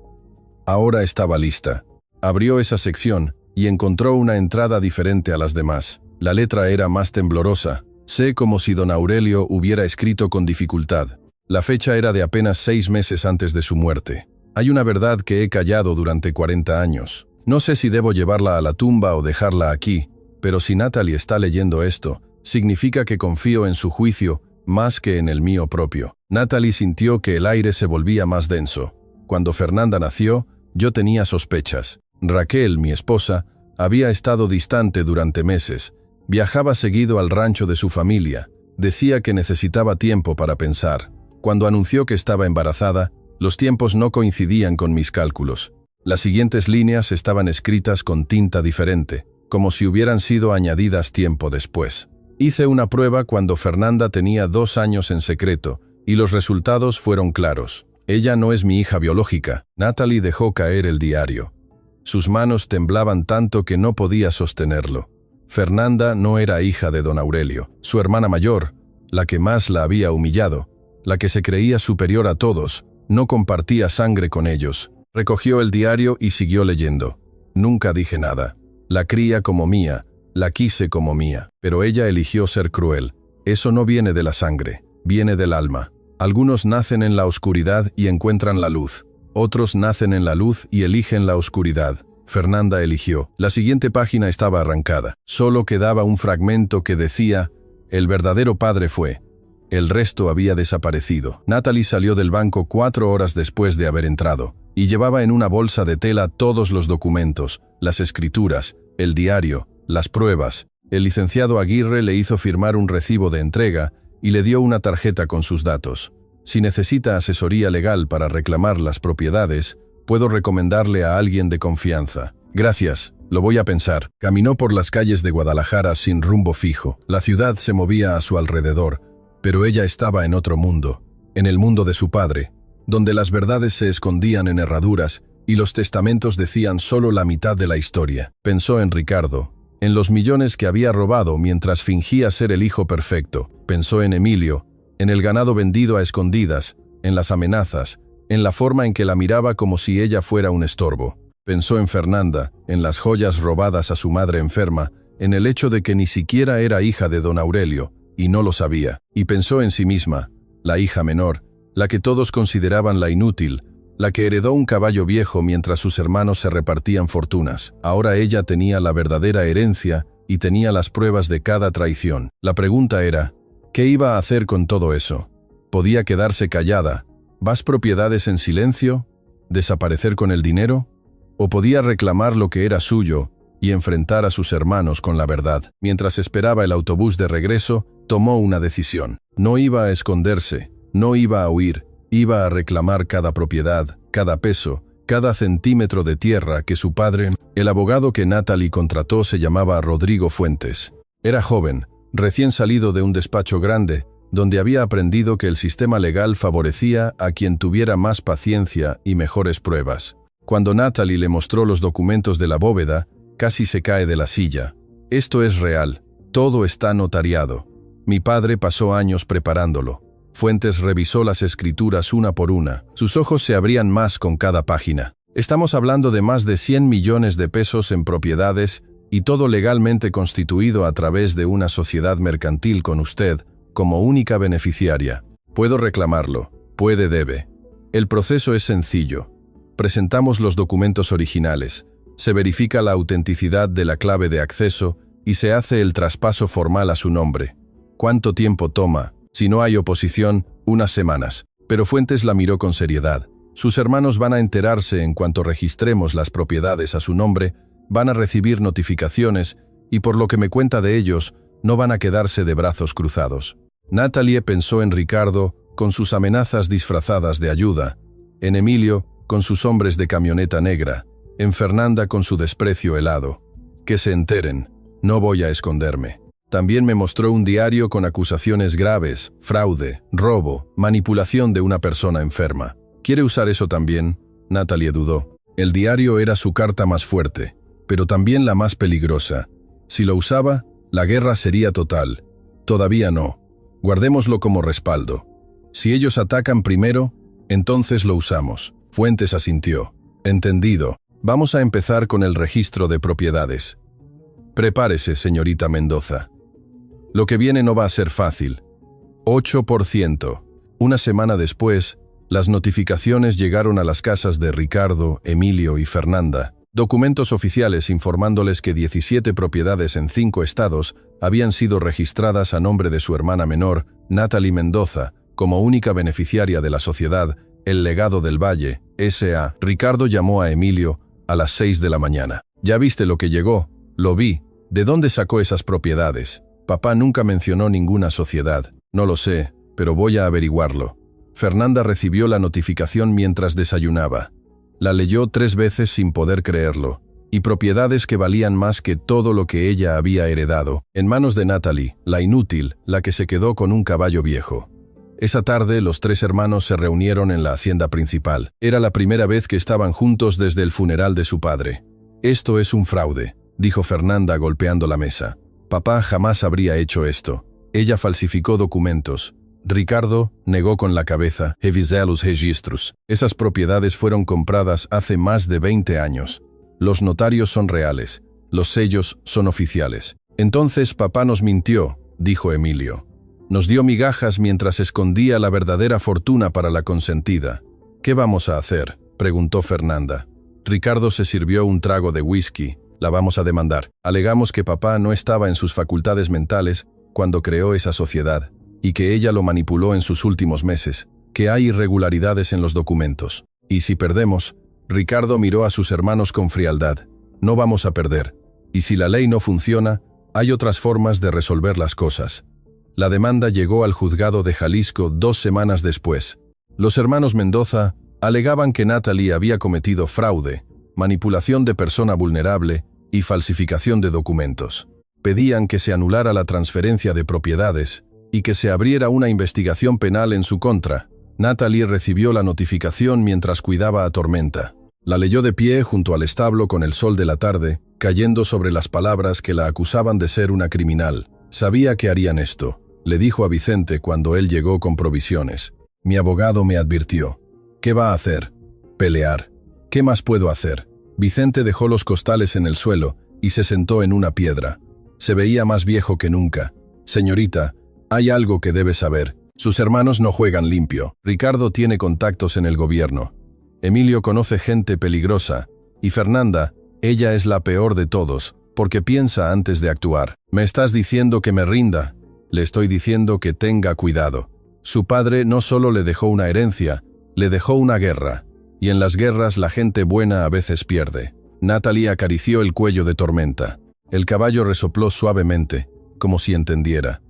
Ahora estaba lista. Abrió esa sección y encontró una entrada diferente a las demás. La letra era más temblorosa. Sé como si don Aurelio hubiera escrito con dificultad. La fecha era de apenas 6 meses antes de su muerte. Hay una verdad que he callado durante 40 años. No sé si debo llevarla a la tumba o dejarla aquí, pero si Natalie está leyendo esto, significa que confío en su juicio más que en el mío propio. Natalie sintió que el aire se volvía más denso. Cuando Fernanda nació, yo tenía sospechas. Raquel, mi esposa, había estado distante durante meses. Viajaba seguido al rancho de su familia. Decía que necesitaba tiempo para pensar. Cuando anunció que estaba embarazada, los tiempos no coincidían con mis cálculos. Las siguientes líneas estaban escritas con tinta diferente, como si hubieran sido añadidas tiempo después. Hice una prueba cuando Fernanda tenía 2 años en secreto, y los resultados fueron claros. Ella no es mi hija biológica. Natalie dejó caer el diario. Sus manos temblaban tanto que no podía sostenerlo. Fernanda no era hija de don Aurelio. Su hermana mayor, la que más la había humillado, la que se creía superior a todos, no compartía sangre con ellos. Recogió el diario y siguió leyendo. Nunca dije nada. La cría como mía, la quise como mía, pero ella eligió ser cruel. Eso no viene de la sangre, viene del alma. Algunos nacen en la oscuridad y encuentran la luz. Otros nacen en la luz y eligen la oscuridad. Fernanda eligió. La siguiente página estaba arrancada. Solo quedaba un fragmento que decía: el verdadero padre fue. El resto había desaparecido. Natalie salió del banco 4 horas después de haber entrado, y llevaba en una bolsa de tela todos los documentos, las escrituras, el diario, las pruebas. El licenciado Aguirre le hizo firmar un recibo de entrega y le dio una tarjeta con sus datos. Si necesita asesoría legal para reclamar las propiedades, puedo recomendarle a alguien de confianza. Gracias, lo voy a pensar. Caminó por las calles de Guadalajara sin rumbo fijo. La ciudad se movía a su alrededor, pero ella estaba en otro mundo, en el mundo de su padre, donde las verdades se escondían en herraduras y los testamentos decían solo la mitad de la historia. Pensó en Ricardo, en los millones que había robado mientras fingía ser el hijo perfecto. Pensó en Emilio, en el ganado vendido a escondidas, en las amenazas, en la forma en que la miraba como si ella fuera un estorbo. Pensó en Fernanda, en las joyas robadas a su madre enferma, en el hecho de que ni siquiera era hija de don Aurelio, y no lo sabía. Y pensó en sí misma, la hija menor, la que todos consideraban la inútil, la que heredó un caballo viejo mientras sus hermanos se repartían fortunas. Ahora ella tenía la verdadera herencia y tenía las pruebas de cada traición. La pregunta era, ¿qué iba a hacer con todo eso? ¿Podía quedarse callada? ¿Vas propiedades en silencio? ¿Desaparecer con el dinero? ¿O podía reclamar lo que era suyo y enfrentar a sus hermanos con la verdad? Mientras esperaba el autobús de regreso, tomó una decisión. No iba a esconderse, no iba a huir, iba a reclamar cada propiedad, cada peso, cada centímetro de tierra que su padre, el abogado que Natalie contrató, se llamaba Rodrigo Fuentes. Era joven, recién salido de un despacho grande, donde había aprendido que el sistema legal favorecía a quien tuviera más paciencia y mejores pruebas. Cuando Natalie le mostró los documentos de la bóveda, casi se cae de la silla. Esto es real, todo está notariado. Mi padre pasó años preparándolo. Fuentes revisó las escrituras una por una. Sus ojos se abrían más con cada página. Estamos hablando de más de 100 millones de pesos en propiedades y todo legalmente constituido a través de una sociedad mercantil con usted como única beneficiaria. Puedo reclamarlo. Debe. El proceso es sencillo. Presentamos los documentos originales. Se verifica la autenticidad de la clave de acceso y se hace el traspaso formal a su nombre. ¿Cuánto tiempo toma? Si no hay oposición, unas semanas. Pero Fuentes la miró con seriedad. Sus hermanos van a enterarse en cuanto registremos las propiedades a su nombre, van a recibir notificaciones y por lo que me cuenta de ellos, no van a quedarse de brazos cruzados. Natalie pensó en Ricardo con sus amenazas disfrazadas de ayuda, en Emilio con sus hombres de camioneta negra, en Fernanda con su desprecio helado. Que se enteren, no voy a esconderme. También me mostró un diario con acusaciones graves, fraude, robo, manipulación de una persona enferma. ¿Quiere usar eso también? Natalie dudó. El diario era su carta más fuerte, pero también la más peligrosa. Si lo usaba, la guerra sería total. Todavía no. Guardémoslo como respaldo. Si ellos atacan primero, entonces lo usamos. Fuentes asintió. Entendido. Vamos a empezar con el registro de propiedades. Prepárese, señorita Mendoza. Lo que viene no va a ser fácil. 8%. Una semana después, las notificaciones llegaron a las casas de Ricardo, Emilio y Fernanda. Documentos oficiales informándoles que 17 propiedades en 5 estados habían sido registradas a nombre de su hermana menor, Natalie Mendoza, como única beneficiaria de la sociedad El Legado del Valle, S.A. Ricardo llamó a Emilio a las 6 de la mañana. «¿Ya viste lo que llegó?» «Lo vi. ¿De dónde sacó esas propiedades?» «Papá nunca mencionó ninguna sociedad». «No lo sé, pero voy a averiguarlo». Fernanda recibió la notificación mientras desayunaba. La leyó 3 veces sin poder creerlo. Y propiedades que valían más que todo lo que ella había heredado, en manos de Natalie, la inútil, la que se quedó con un caballo viejo. Esa tarde los 3 hermanos se reunieron en la hacienda principal. Era la primera vez que estaban juntos desde el funeral de su padre. «Esto es un fraude», dijo Fernanda golpeando la mesa. «Papá jamás habría hecho esto. Ella falsificó documentos». Ricardo negó con la cabeza. «Revisé los registros. Esas propiedades fueron compradas hace más de 20 años. Los notarios son reales. Los sellos son oficiales». «Entonces papá nos mintió», dijo Emilio. «Nos dio migajas mientras escondía la verdadera fortuna para la consentida». «¿Qué vamos a hacer?», preguntó Fernanda. Ricardo se sirvió un trago de whisky. «La vamos a demandar. Alegamos que papá no estaba en sus facultades mentales cuando creó esa sociedad, y que ella lo manipuló en sus últimos meses, que hay irregularidades en los documentos. Y si perdemos», Ricardo miró a sus hermanos con frialdad, «no vamos a perder. Y si la ley no funciona, hay otras formas de resolver las cosas». La demanda llegó al juzgado de Jalisco 2 semanas después. Los hermanos Mendoza alegaban que Natalie había cometido fraude, manipulación de persona vulnerable y falsificación de documentos. Pedían que se anulara la transferencia de propiedades y que se abriera una investigación penal en su contra. Natalie recibió la notificación mientras cuidaba a Tormenta. La leyó de pie junto al establo con el sol de la tarde, cayendo sobre las palabras que la acusaban de ser una criminal. «Sabía que harían esto», le dijo a Vicente cuando él llegó con provisiones. «Mi abogado me advirtió». «¿Qué va a hacer?» «Pelear». «¿Qué más puedo hacer?» Vicente dejó los costales en el suelo y se sentó en una piedra. Se veía más viejo que nunca. «Señorita, hay algo que debe saber. Sus hermanos no juegan limpio. Ricardo tiene contactos en el gobierno. Emilio conoce gente peligrosa. Y Fernanda, ella es la peor de todos, porque piensa antes de actuar. ¿Me estás diciendo que me rinda?» «Le estoy diciendo que tenga cuidado. Su padre no solo le dejó una herencia, le dejó una guerra. Y en las guerras la gente buena a veces pierde». Natalie acarició el cuello de Tormenta. El caballo resopló suavemente, como si entendiera.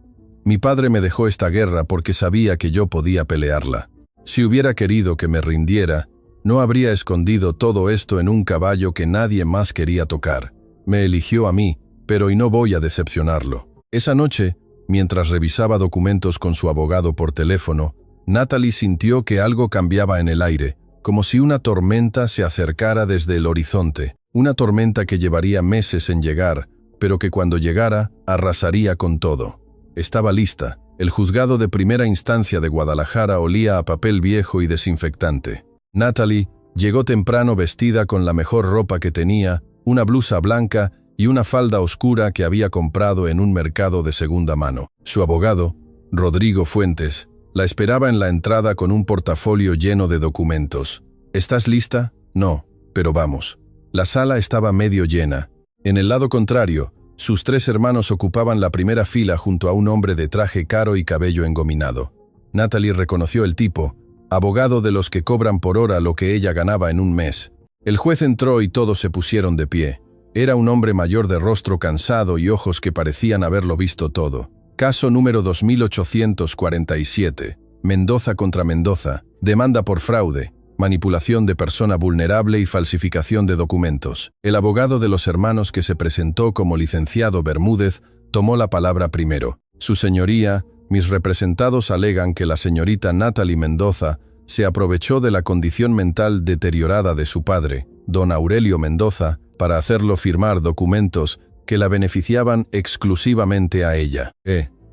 «Mi padre me dejó esta guerra porque sabía que yo podía pelearla. Si hubiera querido que me rindiera, no habría escondido todo esto en un caballo que nadie más quería tocar. Me eligió a mí, pero y no voy a decepcionarlo». Esa noche, mientras revisaba documentos con su abogado por teléfono, Natalie sintió que algo cambiaba en el aire, como si una tormenta se acercara desde el horizonte. Una tormenta que llevaría meses en llegar, pero que cuando llegara, arrasaría con todo. Estaba lista. El juzgado de primera instancia de Guadalajara olía a papel viejo y desinfectante. Natalie llegó temprano vestida con la mejor ropa que tenía, una blusa blanca y una falda oscura que había comprado en un mercado de segunda mano. Su abogado, Rodrigo Fuentes, la esperaba en la entrada con un portafolio lleno de documentos. «¿Estás lista?» «No, pero vamos». La sala estaba medio llena. En el lado contrario, sus 3 hermanos ocupaban la primera fila junto a un hombre de traje caro y cabello engominado. Natalie reconoció el tipo, abogado de los que cobran por hora lo que ella ganaba en un mes. El juez entró y todos se pusieron de pie. Era un hombre mayor de rostro cansado y ojos que parecían haberlo visto todo. Caso número 2847. Mendoza contra Mendoza. Demanda por fraude, manipulación de persona vulnerable y falsificación de documentos. El abogado de los hermanos que se presentó como licenciado Bermúdez tomó la palabra primero. «Su señoría, mis representados alegan que la señorita Natalie Mendoza se aprovechó de la condición mental deteriorada de su padre, don Aurelio Mendoza, para hacerlo firmar documentos que la beneficiaban exclusivamente a ella.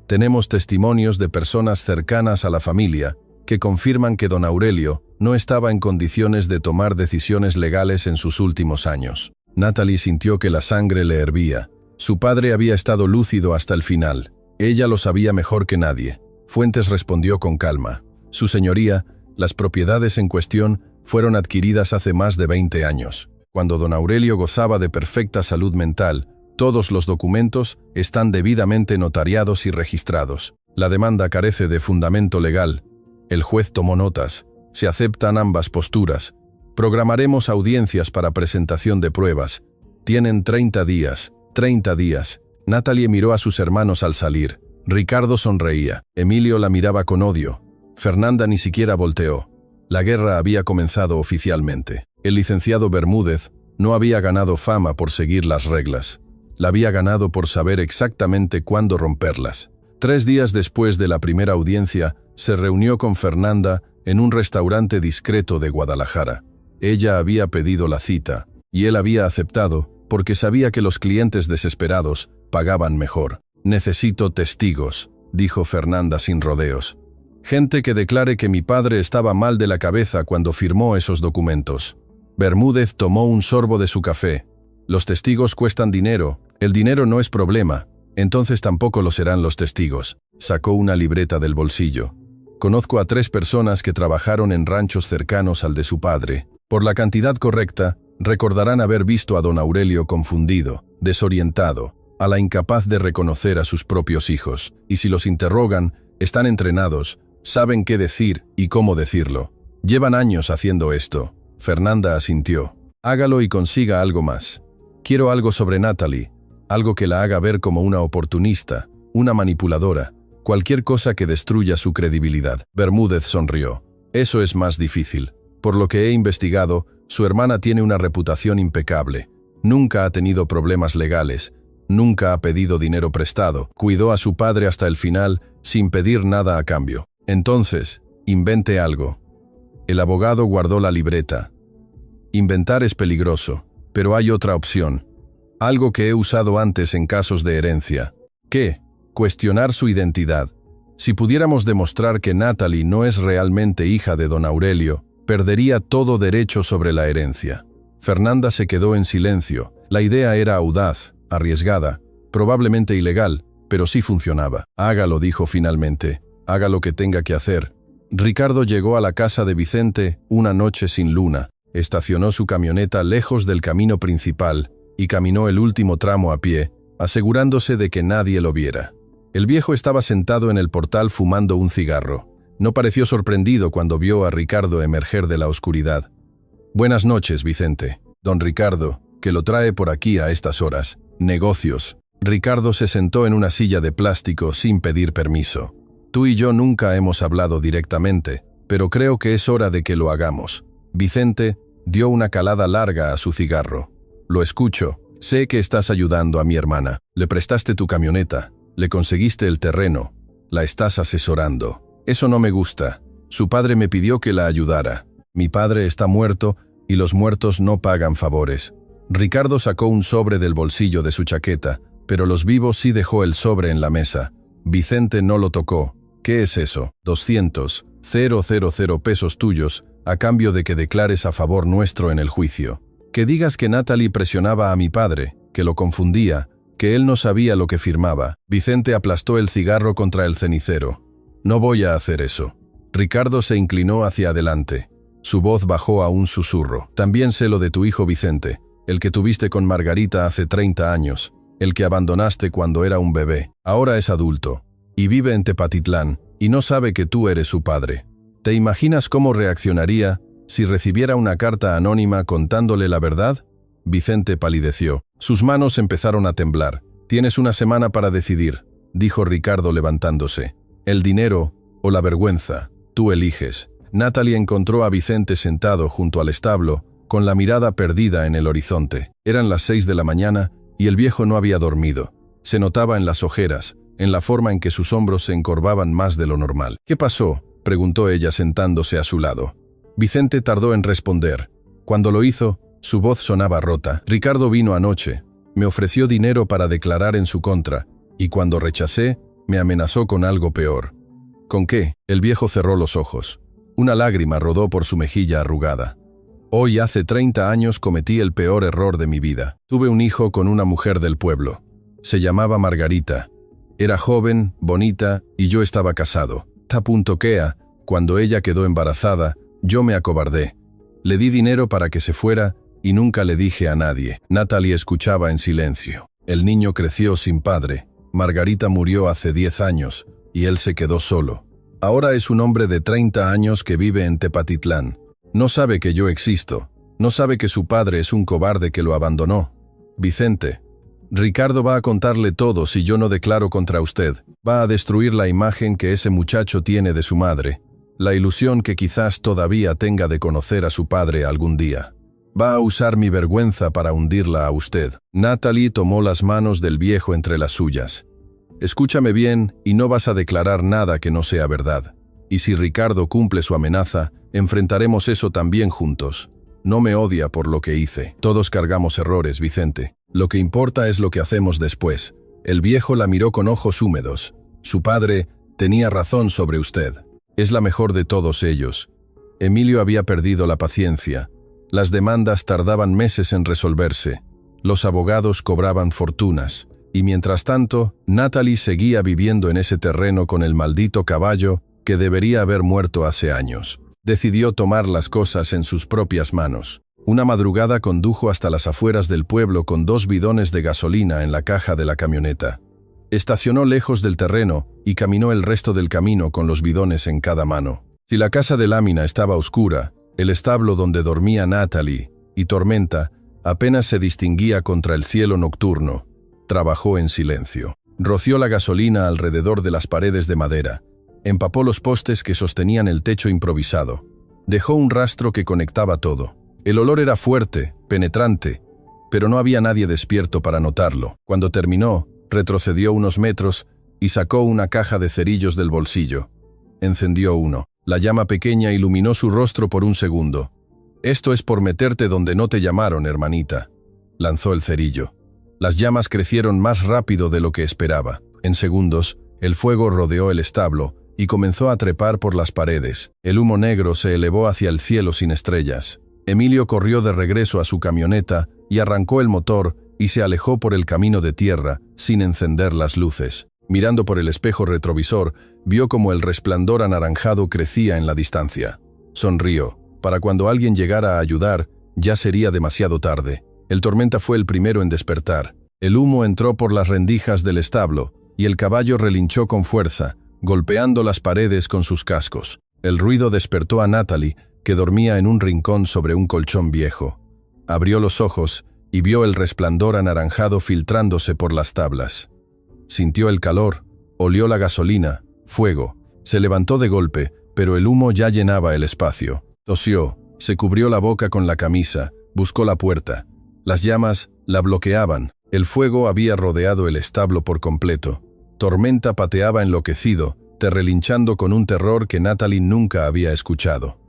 Tenemos testimonios de personas cercanas a la familia que confirman que don Aurelio no estaba en condiciones de tomar decisiones legales en sus últimos años. Natalie sintió que la sangre le hervía. Su padre había estado lúcido hasta el final. Ella lo sabía mejor que nadie. Fuentes respondió con calma. Su señoría, las propiedades en cuestión fueron adquiridas hace más de 20 años. Cuando don Aurelio gozaba de perfecta salud mental, todos los documentos están debidamente notariados y registrados. La demanda carece de fundamento legal. El juez tomó notas. Se aceptan ambas posturas. Programaremos audiencias para presentación de pruebas. Tienen 30 días. 30 días. Natalie miró a sus hermanos al salir. Ricardo sonreía. Emilio la miraba con odio. Fernanda ni siquiera volteó. La guerra había comenzado oficialmente. El licenciado Bermúdez no había ganado fama por seguir las reglas. La había ganado por saber exactamente cuándo romperlas. 3 días después de la primera audiencia, se reunió con Fernanda en un restaurante discreto de Guadalajara. Ella había pedido la cita, y él había aceptado porque sabía que los clientes desesperados pagaban mejor. «Necesito testigos», dijo Fernanda sin rodeos. «Gente que declare que mi padre estaba mal de la cabeza cuando firmó esos documentos». Bermúdez tomó un sorbo de su café. «Los testigos cuestan dinero. El dinero no es problema. Entonces tampoco lo serán los testigos». Sacó una libreta del bolsillo. «Conozco a 3 personas que trabajaron en ranchos cercanos al de su padre. Por la cantidad correcta, recordarán haber visto a don Aurelio confundido, desorientado, a la incapaz de reconocer a sus propios hijos. Y si los interrogan, están entrenados, saben qué decir y cómo decirlo. Llevan años haciendo esto». Fernanda asintió. «Hágalo y consiga algo más. Quiero algo sobre Natalie, algo que la haga ver como una oportunista, una manipuladora, cualquier cosa que destruya su credibilidad». Bermúdez sonrió. «Eso es más difícil. Por lo que he investigado, su hermana tiene una reputación impecable. Nunca ha tenido problemas legales, nunca ha pedido dinero prestado, cuidó a su padre hasta el final sin pedir nada a cambio. Entonces, invente algo». El abogado guardó la libreta. «Inventar es peligroso, pero hay otra opción. Algo que he usado antes en casos de herencia. ¿Qué? Cuestionar su identidad. Si pudiéramos demostrar que Natalie no es realmente hija de don Aurelio, perdería todo derecho sobre la herencia». Fernanda se quedó en silencio. La idea era audaz, arriesgada, probablemente ilegal, pero sí funcionaba. «Hágalo», dijo finalmente. «Haga lo que tenga que hacer». Ricardo llegó a la casa de Vicente una noche sin luna. Estacionó su camioneta lejos del camino principal y caminó el último tramo a pie, asegurándose de que nadie lo viera. El viejo estaba sentado en el portal fumando un cigarro. No pareció sorprendido cuando vio a Ricardo emerger de la oscuridad. «Buenas noches, Vicente». «Don Ricardo, que lo trae por aquí a estas horas». «Negocios». Ricardo se sentó en una silla de plástico sin pedir permiso. «Tú y yo nunca hemos hablado directamente, pero creo que es hora de que lo hagamos». Vicente dio una calada larga a su cigarro. «Lo escucho. Sé que estás ayudando a mi hermana. Le prestaste tu camioneta, le conseguiste el terreno, la estás asesorando. Eso no me gusta. Su padre me pidió que la ayudara. Mi padre está muerto y los muertos no pagan favores». Ricardo sacó un sobre del bolsillo de su chaqueta, pero los vivos sí dejó el sobre en la mesa. Vicente no lo tocó. «¿Qué es eso?» 200,000 pesos tuyos, a cambio de que declares a favor nuestro en el juicio. Que digas que Natalie presionaba a mi padre, que lo confundía, que él no sabía lo que firmaba». Vicente aplastó el cigarro contra el cenicero. «No voy a hacer eso». Ricardo se inclinó hacia adelante. Su voz bajó a un susurro. «También sé lo de tu hijo Vicente, el que tuviste con Margarita hace 30 años, el que abandonaste cuando era un bebé. Ahora es adulto y vive en Tepatitlán, y no sabe que tú eres su padre. ¿Te imaginas cómo reaccionaría si recibiera una carta anónima contándole la verdad?» Vicente palideció. Sus manos empezaron a temblar. «Tienes una semana para decidir», dijo Ricardo levantándose. «El dinero o la vergüenza, tú eliges». Natalie encontró a Vicente sentado junto al establo, con la mirada perdida en el horizonte. Eran las 6 de la mañana y el viejo no había dormido. Se notaba en las ojeras, en la forma en que sus hombros se encorvaban más de lo normal. «¿Qué pasó?», preguntó ella sentándose a su lado. Vicente tardó en responder. Cuando lo hizo, su voz sonaba rota. Ricardo vino anoche. Me ofreció dinero para declarar en su contra, y cuando rechacé, me amenazó con algo peor. ¿Con qué? El viejo cerró los ojos. Una lágrima rodó por su mejilla arrugada. Hoy hace 30 años cometí el peor error de mi vida. Tuve un hijo con una mujer del pueblo. Se llamaba Margarita. Era joven, bonita, y yo estaba casado. A punto que, cuando ella quedó embarazada, yo me acobardé. Le di dinero para que se fuera y nunca le dije a nadie. Natalie escuchaba en silencio. El niño creció sin padre. Margarita murió hace 10 años y él se quedó solo. Ahora es un hombre de 30 años que vive en Tepatitlán. No sabe que yo existo. No sabe que su padre es un cobarde que lo abandonó. Vicente, Ricardo va a contarle todo si yo no declaro contra usted. Va a destruir la imagen que ese muchacho tiene de su madre, la ilusión que quizás todavía tenga de conocer a su padre algún día. Va a usar mi vergüenza para hundirla a usted. Natalie tomó las manos del viejo entre las suyas. Escúchame bien y no vas a declarar nada que no sea verdad. Y si Ricardo cumple su amenaza, enfrentaremos eso también juntos. No me odia por lo que hice. Todos cargamos errores, Vicente. Lo que importa es lo que hacemos después. El viejo la miró con ojos húmedos. Su padre tenía razón sobre usted. Es la mejor de todos ellos. Emilio había perdido la paciencia. Las demandas tardaban meses en resolverse. Los abogados cobraban fortunas. Y mientras tanto, Natalie seguía viviendo en ese terreno con el maldito caballo que debería haber muerto hace años. Decidió tomar las cosas en sus propias manos. Una madrugada condujo hasta las afueras del pueblo con 2 bidones de gasolina en la caja de la camioneta. Estacionó lejos del terreno y caminó el resto del camino con los bidones en cada mano. Si la casa de lámina estaba oscura, el establo donde dormía Natalie y Tormenta apenas se distinguía contra el cielo nocturno. Trabajó en silencio. Roció la gasolina alrededor de las paredes de madera. Empapó los postes que sostenían el techo improvisado. Dejó un rastro que conectaba todo. El olor era fuerte, penetrante, pero no había nadie despierto para notarlo. Cuando terminó, retrocedió unos metros y sacó una caja de cerillos del bolsillo. Encendió uno. La llama pequeña iluminó su rostro por un segundo. «Esto es por meterte donde no te llamaron, hermanita», lanzó el cerillo. Las llamas crecieron más rápido de lo que esperaba. En segundos, el fuego rodeó el establo y comenzó a trepar por las paredes. El humo negro se elevó hacia el cielo sin estrellas. Emilio corrió de regreso a su camioneta y arrancó el motor y se alejó por el camino de tierra, sin encender las luces. Mirando por el espejo retrovisor, vio como el resplandor anaranjado crecía en la distancia. Sonrió. Para cuando alguien llegara a ayudar, ya sería demasiado tarde. El Tormenta fue el primero en despertar. El humo entró por las rendijas del establo y el caballo relinchó con fuerza, golpeando las paredes con sus cascos. El ruido despertó a Natalie, que dormía en un rincón sobre un colchón viejo. Abrió los ojos y vio el resplandor anaranjado filtrándose por las tablas. Sintió el calor, olió la gasolina, fuego. Se levantó de golpe, pero el humo ya llenaba el espacio. Tosió, se cubrió la boca con la camisa, buscó la puerta. Las llamas la bloqueaban. El fuego había rodeado el establo por completo. Tormenta pateaba enloquecido, relinchando con un terror que Natalie nunca había escuchado.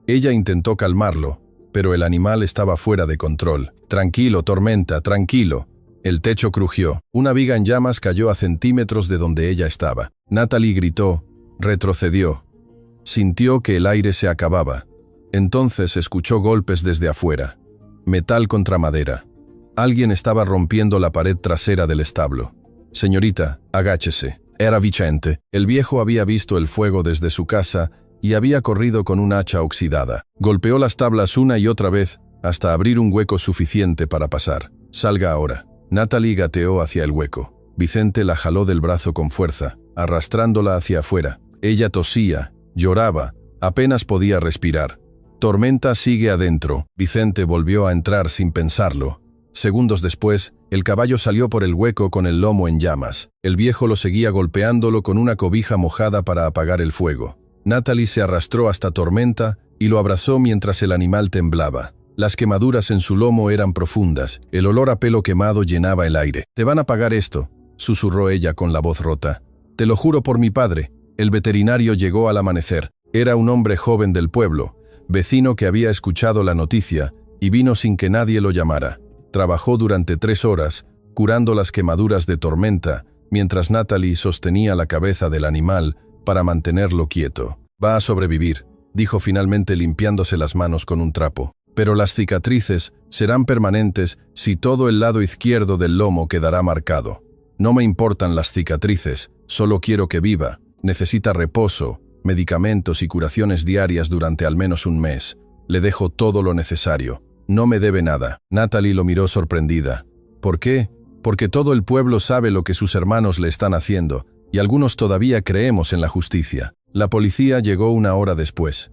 Ella intentó calmarlo, pero el animal estaba fuera de control. «Tranquilo, Tormenta, tranquilo». El techo crujió. Una viga en llamas cayó a centímetros de donde ella estaba. Natalie gritó, retrocedió. Sintió que el aire se acababa. Entonces escuchó golpes desde afuera. Metal contra madera. Alguien estaba rompiendo la pared trasera del establo. «Señorita, agáchese». Era Vicente. El viejo había visto el fuego desde su casa y había corrido con un hacha oxidada. Golpeó las tablas una y otra vez hasta abrir un hueco suficiente para pasar. «Salga ahora». Natalie gateó hacia el hueco. Vicente la jaló del brazo con fuerza, arrastrándola hacia afuera. Ella tosía, lloraba, apenas podía respirar. «Tormenta sigue adentro». Vicente volvió a entrar sin pensarlo. Segundos después, el caballo salió por el hueco con el lomo en llamas. El viejo lo seguía golpeándolo con una cobija mojada para apagar el fuego. Natalie se arrastró hasta Tormenta y lo abrazó mientras el animal temblaba. Las quemaduras en su lomo eran profundas. El olor a pelo quemado llenaba el aire. «Te van a pagar esto», susurró ella con la voz rota. «Te lo juro por mi padre». El veterinario llegó al amanecer. Era un hombre joven del pueblo, vecino que había escuchado la noticia y vino sin que nadie lo llamara. Trabajó durante 3 horas, curando las quemaduras de Tormenta, mientras Natalie sostenía la cabeza del animal para mantenerlo quieto. «Va a sobrevivir», dijo finalmente limpiándose las manos con un trapo. «Pero las cicatrices serán permanentes si todo el lado izquierdo del lomo quedará marcado. No me importan las cicatrices, solo quiero que viva. Necesita reposo, medicamentos y curaciones diarias durante al menos un mes. Le dejo todo lo necesario. No me debe nada». Natalie lo miró sorprendida. «¿Por qué?» «Porque todo el pueblo sabe lo que sus hermanos le están haciendo, y algunos todavía creemos en la justicia». La policía llegó 1 hora después.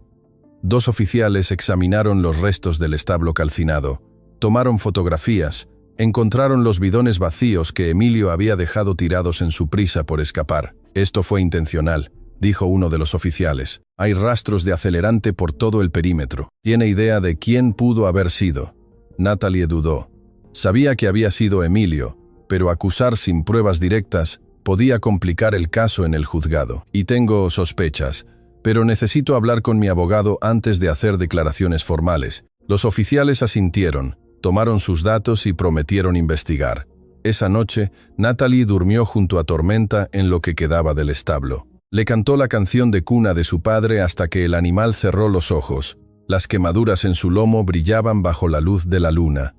2 oficiales examinaron los restos del establo calcinado, tomaron fotografías, encontraron los bidones vacíos que Emilio había dejado tirados en su prisa por escapar. «Esto fue intencional», dijo uno de los oficiales. «Hay rastros de acelerante por todo el perímetro. ¿Tiene idea de quién pudo haber sido?» Natalie dudó. Sabía que había sido Emilio, pero acusar sin pruebas directas podía complicar el caso en el juzgado. «Y tengo sospechas, pero necesito hablar con mi abogado antes de hacer declaraciones formales». Los oficiales asintieron, tomaron sus datos y prometieron investigar. Esa noche, Natalie durmió junto a Tormenta en lo que quedaba del establo. Le cantó la canción de cuna de su padre hasta que el animal cerró los ojos. Las quemaduras en su lomo brillaban bajo la luz de la luna.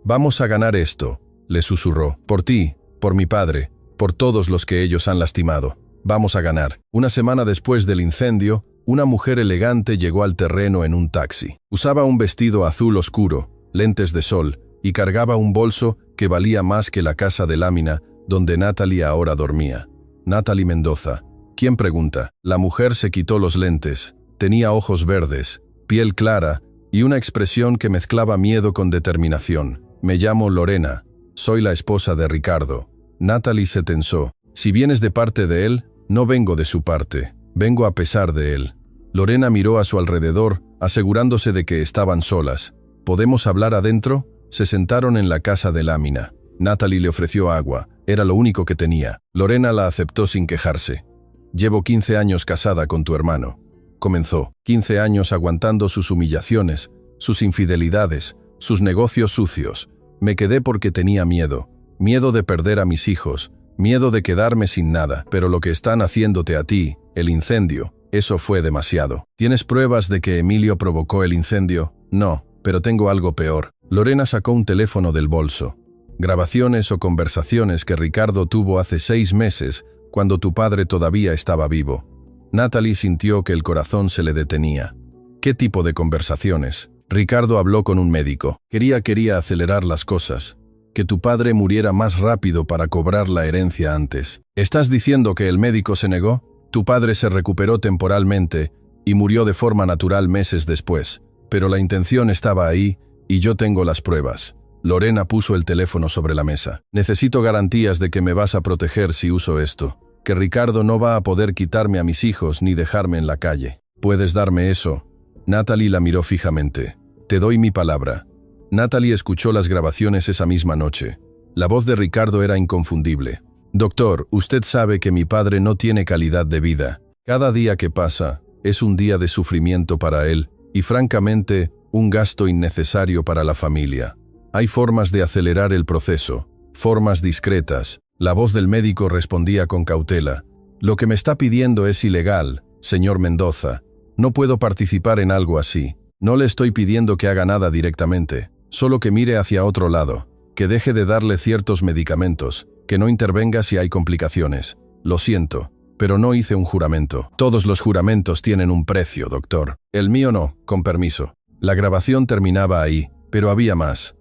«Vamos a ganar esto», le susurró. «Por ti, por mi padre, por todos los que ellos han lastimado. Vamos a ganar». Una semana después del incendio, una mujer elegante llegó al terreno en un taxi. Usaba un vestido azul oscuro, lentes de sol, y cargaba un bolso que valía más que la casa de lámina donde Natalie ahora dormía. «Natalie Mendoza». «¿Quién pregunta?» La mujer se quitó los lentes. Tenía ojos verdes, piel clara y una expresión que mezclaba miedo con determinación. «Me llamo Lorena. Soy la esposa de Ricardo». Natalie se tensó. «Si vienes de parte de él, no vengo de su parte. Vengo a pesar de él». Lorena miró a su alrededor, asegurándose de que estaban solas. «¿Podemos hablar adentro?» Se sentaron en la casa de lámina. Natalie le ofreció agua. Era lo único que tenía. Lorena la aceptó sin quejarse. «Llevo 15 años casada con tu hermano», comenzó. 15 años aguantando sus humillaciones, sus infidelidades, sus negocios sucios. Me quedé porque tenía miedo. Miedo de perder a mis hijos, miedo de quedarme sin nada. Pero lo que están haciéndote a ti, el incendio, eso fue demasiado». «¿Tienes pruebas de que Emilio provocó el incendio?» «No, pero tengo algo peor». Lorena sacó un teléfono del bolso. «Grabaciones o conversaciones que Ricardo tuvo hace 6 meses, cuando tu padre todavía estaba vivo». Natalie sintió que el corazón se le detenía. «¿Qué tipo de conversaciones?» «Ricardo habló con un médico. Quería acelerar las cosas. Que tu padre muriera más rápido para cobrar la herencia antes». «¿Estás diciendo que el médico se negó?» «Tu padre se recuperó temporalmente y murió de forma natural meses después. Pero la intención estaba ahí y yo tengo las pruebas». Lorena puso el teléfono sobre la mesa. «Necesito garantías de que me vas a proteger si uso esto. Que Ricardo no va a poder quitarme a mis hijos ni dejarme en la calle. ¿Puedes darme eso?» Natalie la miró fijamente. «Te doy mi palabra». Natalie escuchó las grabaciones esa misma noche. La voz de Ricardo era inconfundible. «Doctor, usted sabe que mi padre no tiene calidad de vida. Cada día que pasa es un día de sufrimiento para él y, francamente, un gasto innecesario para la familia. Hay formas de acelerar el proceso, formas discretas». La voz del médico respondía con cautela. «Lo que me está pidiendo es ilegal, señor Mendoza. No puedo participar en algo así. No le estoy pidiendo que haga nada directamente, solo que mire hacia otro lado, que deje de darle ciertos medicamentos, que no intervenga si hay complicaciones. Lo siento, pero no hice un juramento. Todos los juramentos tienen un precio, doctor. El mío no, con permiso». La grabación terminaba ahí, pero había más.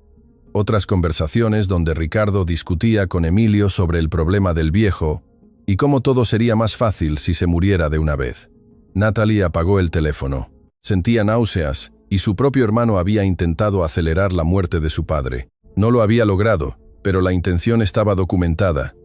Otras conversaciones donde Ricardo discutía con Emilio sobre el problema del viejo y cómo todo sería más fácil si se muriera de una vez. Natalie apagó el teléfono. Sentía náuseas y su propio hermano había intentado acelerar la muerte de su padre. No lo había logrado, pero la intención estaba documentada.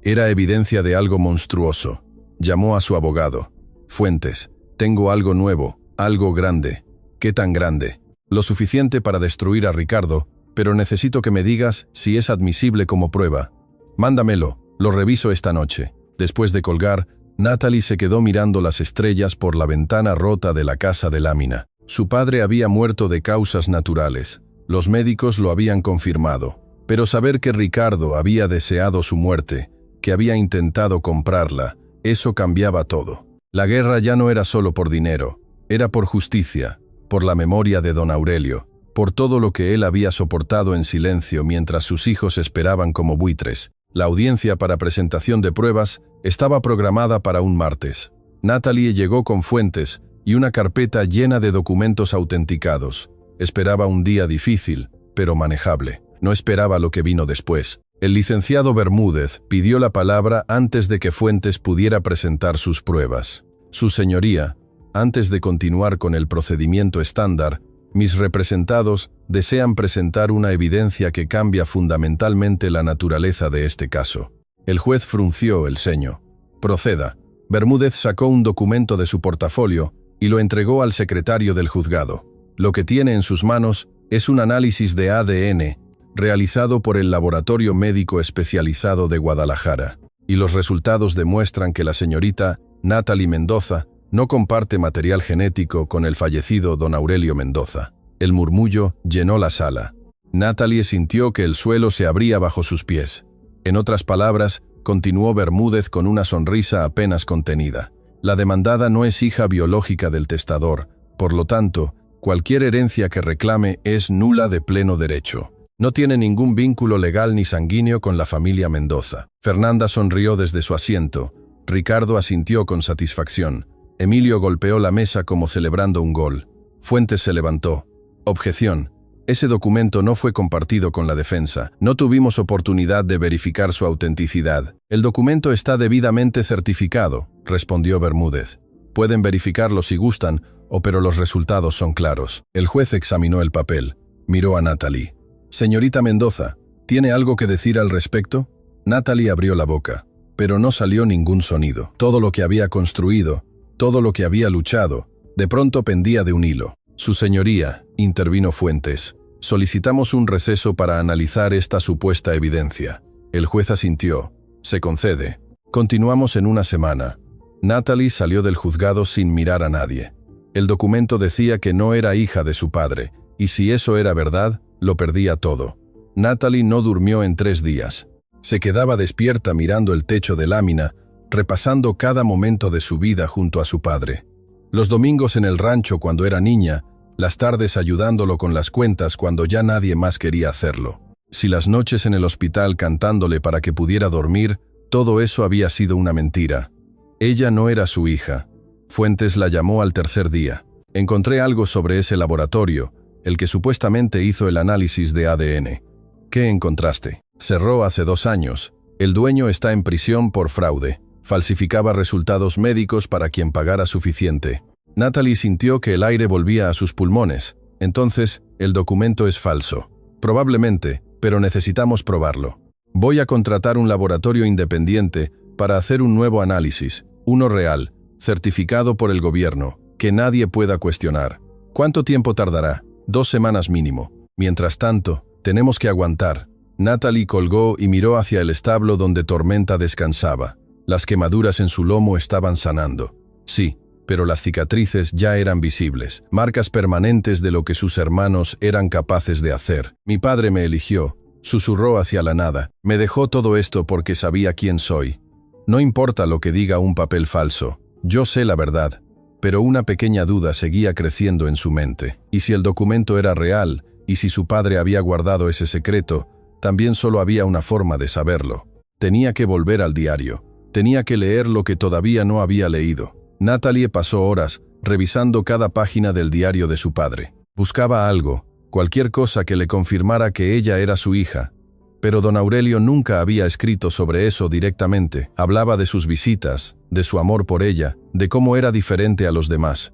Era evidencia de algo monstruoso. Llamó a su abogado. «Fuentes, tengo algo nuevo, algo grande». «¿Qué tan grande?» «Lo suficiente para destruir a Ricardo, pero necesito que me digas si es admisible como prueba». «Mándamelo, lo reviso esta noche». Después de colgar, Natalie se quedó mirando las estrellas por la ventana rota de la casa de lámina. Su padre había muerto de causas naturales. Los médicos lo habían confirmado. Pero saber que Ricardo había deseado su muerte, que había intentado comprarla, eso cambiaba todo. La guerra ya no era solo por dinero, era por justicia, por la memoria de don Aurelio, por todo lo que él había soportado en silencio mientras sus hijos esperaban como buitres. La audiencia para presentación de pruebas estaba programada para un martes. Natalie llegó con fuentes y una carpeta llena de documentos autenticados. Esperaba un día difícil, pero manejable. No esperaba lo que vino después. El licenciado Bermúdez pidió la palabra antes de que Fuentes pudiera presentar sus pruebas. Su señoría, antes de continuar con el procedimiento estándar, mis representados desean presentar una evidencia que cambia fundamentalmente la naturaleza de este caso. El juez frunció el ceño. Proceda. Bermúdez sacó un documento de su portafolio y lo entregó al secretario del juzgado. Lo que tiene en sus manos es un análisis de ADN realizado por el Laboratorio Médico Especializado de Guadalajara, y los resultados demuestran que la señorita Natalie Mendoza no comparte material genético con el fallecido don Aurelio Mendoza. El murmullo llenó la sala. Natalie sintió que el suelo se abría bajo sus pies. En otras palabras, continuó Bermúdez con una sonrisa apenas contenida. La demandada no es hija biológica del testador, por lo tanto, cualquier herencia que reclame es nula de pleno derecho. No tiene ningún vínculo legal ni sanguíneo con la familia Mendoza. Fernanda sonrió desde su asiento. Ricardo asintió con satisfacción. Emilio golpeó la mesa como celebrando un gol. Fuentes se levantó. Objeción. Ese documento no fue compartido con la defensa. No tuvimos oportunidad de verificar su autenticidad. El documento está debidamente certificado, respondió Bermúdez. Pueden verificarlo si gustan, pero los resultados son claros. El juez examinó el papel. Miró a Natalie. Señorita Mendoza, ¿tiene algo que decir al respecto? Natalie abrió la boca, pero no salió ningún sonido. Todo lo que había construido, todo lo que había luchado, de pronto pendía de un hilo. Su señoría, intervino Fuentes, solicitamos un receso para analizar esta supuesta evidencia. El juez asintió. Se concede. Continuamos en una semana. Natalie salió del juzgado sin mirar a nadie. El documento decía que no era hija de su padre, y si eso era verdad, lo perdía todo. Natalie no durmió en 3 días. Se quedaba despierta mirando el techo de lámina, repasando cada momento de su vida junto a su padre. Los domingos en el rancho cuando era niña, las tardes ayudándolo con las cuentas cuando ya nadie más quería hacerlo. Si las noches en el hospital cantándole para que pudiera dormir, todo eso había sido una mentira. Ella no era su hija. Fuentes la llamó al tercer día. Encontré algo sobre ese laboratorio, el que supuestamente hizo el análisis de ADN. ¿Qué encontraste? Cerró hace 2 años. El dueño está en prisión por fraude. Falsificaba resultados médicos para quien pagara suficiente. Natalie sintió que el aire volvía a sus pulmones. Entonces, el documento es falso. Probablemente, pero necesitamos probarlo. Voy a contratar un laboratorio independiente para hacer un nuevo análisis, uno real, certificado por el gobierno, que nadie pueda cuestionar. ¿Cuánto tiempo tardará? 2 semanas mínimo. Mientras tanto, tenemos que aguantar. Natalie colgó y miró hacia el establo donde Tormenta descansaba. Las quemaduras en su lomo estaban sanando. Sí, pero las cicatrices ya eran visibles, marcas permanentes de lo que sus hermanos eran capaces de hacer. Mi padre me eligió, susurró hacia la nada. Me dejó todo esto porque sabía quién soy. No importa lo que diga un papel falso, yo sé la verdad. Pero una pequeña duda seguía creciendo en su mente. ¿Y si el documento era real? ¿Y si su padre había guardado ese secreto? También solo había una forma de saberlo. Tenía que volver al diario. Tenía que leer lo que todavía no había leído. Natalie pasó horas revisando cada página del diario de su padre. Buscaba algo, cualquier cosa que le confirmara que ella era su hija. Pero don Aurelio nunca había escrito sobre eso directamente. Hablaba de sus visitas, de su amor por ella, de cómo era diferente a los demás.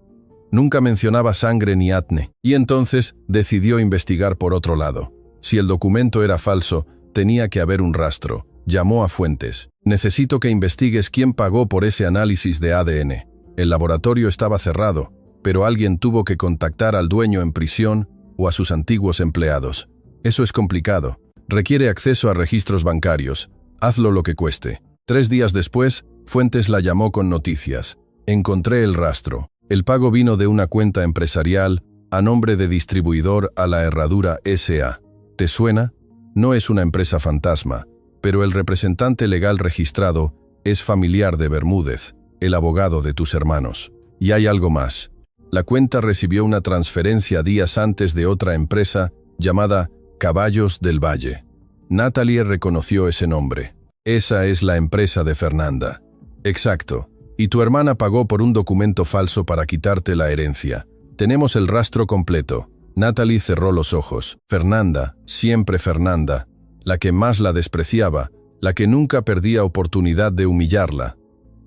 Nunca mencionaba sangre ni acné. Y entonces decidió investigar por otro lado. Si el documento era falso, tenía que haber un rastro. Llamó a Fuentes. Necesito que investigues quién pagó por ese análisis de ADN. El laboratorio estaba cerrado, pero alguien tuvo que contactar al dueño en prisión o a sus antiguos empleados. Eso es complicado. Requiere acceso a registros bancarios. Hazlo lo que cueste. 3 días después, Fuentes la llamó con noticias. Encontré el rastro. El pago vino de una cuenta empresarial a nombre de Distribuidor a la Herradura S.A. ¿Te suena? No es una empresa fantasma, pero el representante legal registrado es familiar de Bermúdez, el abogado de tus hermanos. Y hay algo más. La cuenta recibió una transferencia días antes de otra empresa llamada Caballos del Valle. Natalie reconoció ese nombre. Esa es la empresa de Fernanda. Exacto. Y tu hermana pagó por un documento falso para quitarte la herencia. Tenemos el rastro completo. Natalie cerró los ojos. Fernanda, siempre Fernanda, la que más la despreciaba, la que nunca perdía oportunidad de humillarla.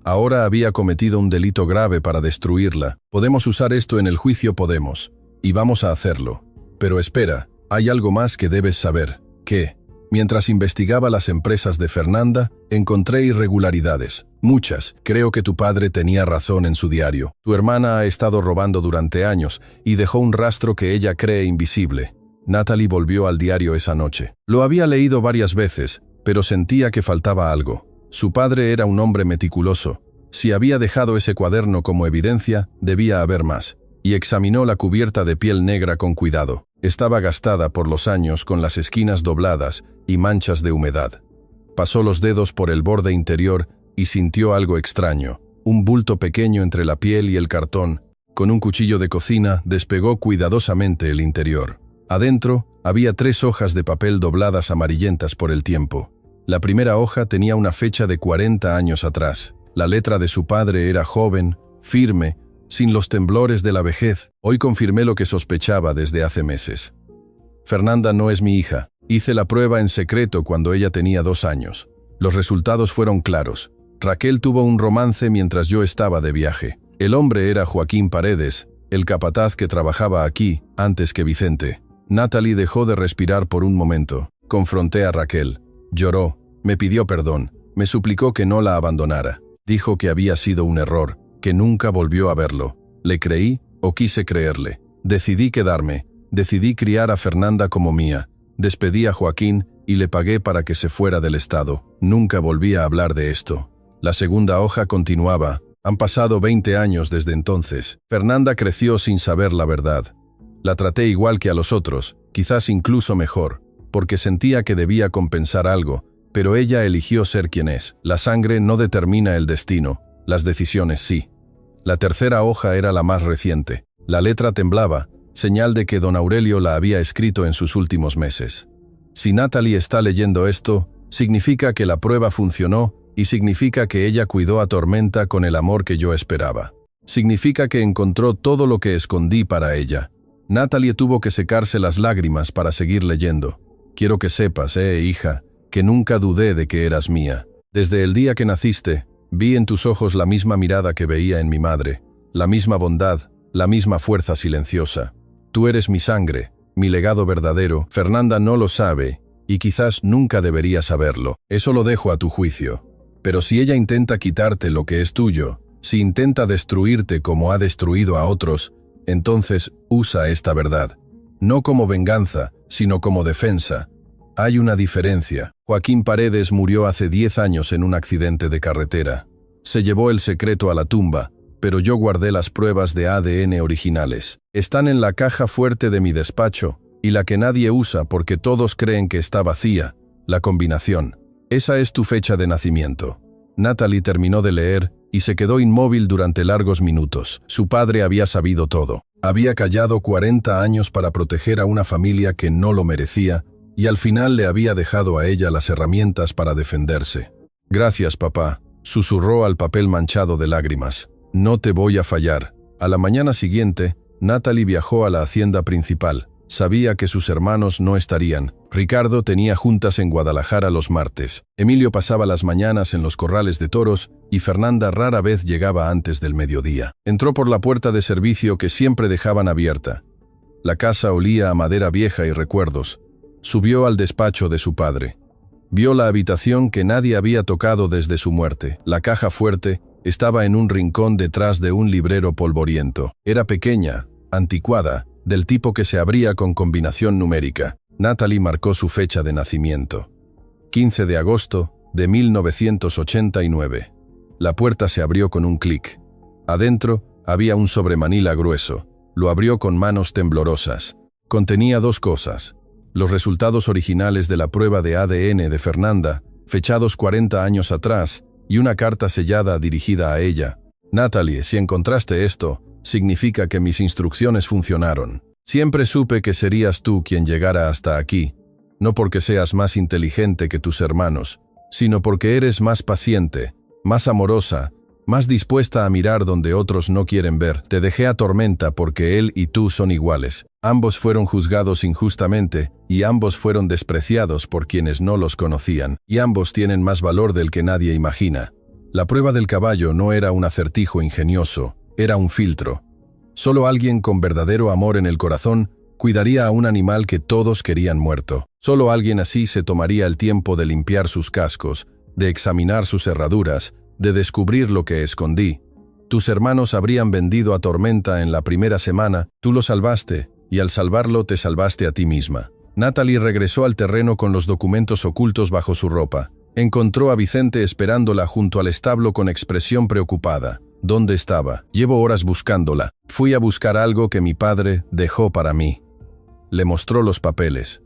Ahora había cometido un delito grave para destruirla. Podemos usar esto en el juicio, podemos. Y vamos a hacerlo. Pero espera, hay algo más que debes saber. ¿Qué? Mientras investigaba las empresas de Fernanda, encontré irregularidades. Muchas. Creo que tu padre tenía razón en su diario. Tu hermana ha estado robando durante años y dejó un rastro que ella cree invisible. Natalie volvió al diario esa noche. Lo había leído varias veces, pero sentía que faltaba algo. Su padre era un hombre meticuloso. Si había dejado ese cuaderno como evidencia, debía haber más. Y examinó la cubierta de piel negra con cuidado. Estaba gastada por los años con las esquinas dobladas y manchas de humedad. Pasó los dedos por el borde interior y sintió algo extraño. Un bulto pequeño entre la piel y el cartón. Con un cuchillo de cocina despegó cuidadosamente el interior. Adentro había 3 hojas de papel dobladas amarillentas por el tiempo. La primera hoja tenía una fecha de 40 años atrás. La letra de su padre era joven, firme, sin los temblores de la vejez. Hoy confirmé lo que sospechaba desde hace meses. Fernanda no es mi hija. Hice la prueba en secreto cuando ella tenía 2 años. Los resultados fueron claros. Raquel tuvo un romance mientras yo estaba de viaje. El hombre era Joaquín Paredes, el capataz que trabajaba aquí antes que Vicente. Natalie dejó de respirar por un momento. Confronté a Raquel. Lloró, me pidió perdón, me suplicó que no la abandonara. Dijo que había sido un error, que nunca volvió a verlo. ¿Le creí o quise creerle? Decidí quedarme, decidí criar a Fernanda como mía. Despedí a Joaquín y le pagué para que se fuera del estado. Nunca volví a hablar de esto. La segunda hoja continuaba. Han pasado 20 años desde entonces. Fernanda creció sin saber la verdad. La traté igual que a los otros, quizás incluso mejor, porque sentía que debía compensar algo, pero ella eligió ser quien es. La sangre no determina el destino, las decisiones sí. La tercera hoja era la más reciente. La letra temblaba, señal de que don Aurelio la había escrito en sus últimos meses. Si Natalie está leyendo esto, significa que la prueba funcionó y significa que ella cuidó a Tormenta con el amor que yo esperaba. Significa que encontró todo lo que escondí para ella. Natalie tuvo que secarse las lágrimas para seguir leyendo. Quiero que sepas, hija, que nunca dudé de que eras mía. Desde el día que naciste, vi en tus ojos la misma mirada que veía en mi madre, la misma bondad, la misma fuerza silenciosa. Tú eres mi sangre, mi legado verdadero. Fernanda no lo sabe, y quizás nunca debería saberlo. Eso lo dejo a tu juicio. Pero si ella intenta quitarte lo que es tuyo, si intenta destruirte como ha destruido a otros, entonces usa esta verdad. No como venganza, sino como defensa. Hay una diferencia. Joaquín Paredes murió hace 10 años en un accidente de carretera. Se llevó el secreto a la tumba, pero yo guardé las pruebas de ADN originales. Están en la caja fuerte de mi despacho, y la que nadie usa porque todos creen que está vacía, la combinación. Esa es tu fecha de nacimiento. Natalie terminó de leer y se quedó inmóvil durante largos minutos. Su padre había sabido todo. Había callado 40 años para proteger a una familia que no lo merecía, y al final le había dejado a ella las herramientas para defenderse. Gracias, papá, susurró al papel manchado de lágrimas. No te voy a fallar. A la mañana siguiente, Natalie viajó a la hacienda principal. Sabía que sus hermanos no estarían. Ricardo tenía juntas en Guadalajara los martes. Emilio pasaba las mañanas en los corrales de toros y Fernanda rara vez llegaba antes del mediodía. Entró por la puerta de servicio que siempre dejaban abierta. La casa olía a madera vieja y recuerdos. Subió al despacho de su padre. Vio la habitación que nadie había tocado desde su muerte. La caja fuerte estaba en un rincón detrás de un librero polvoriento. Era pequeña, anticuada, del tipo que se abría con combinación numérica. Natalie marcó su fecha de nacimiento. 15 de agosto de 1989. La puerta se abrió con un clic. Adentro había un sobremanila grueso. Lo abrió con manos temblorosas. Contenía 2 cosas: los resultados originales de la prueba de ADN de Fernanda, fechados 40 años atrás, y una carta sellada dirigida a ella. Natalie, si encontraste esto, significa que mis instrucciones funcionaron. Siempre supe que serías tú quien llegara hasta aquí, no porque seas más inteligente que tus hermanos, sino porque eres más paciente, más amorosa, más dispuesta a mirar donde otros no quieren ver. Te dejé a Tormenta porque él y tú son iguales. Ambos fueron juzgados injustamente, y ambos fueron despreciados por quienes no los conocían, y ambos tienen más valor del que nadie imagina. La prueba del caballo no era un acertijo ingenioso, era un filtro. Solo alguien con verdadero amor en el corazón cuidaría a un animal que todos querían muerto. Solo alguien así se tomaría el tiempo de limpiar sus cascos, de examinar sus herraduras, de descubrir lo que escondí. Tus hermanos habrían vendido a Tormenta en la primera semana, tú lo salvaste, y al salvarlo te salvaste a ti misma. Natalie regresó al terreno con los documentos ocultos bajo su ropa. Encontró a Vicente esperándola junto al establo con expresión preocupada. ¿Dónde estaba? Llevo horas buscándola. Fui a buscar algo que mi padre dejó para mí. Le mostró los papeles.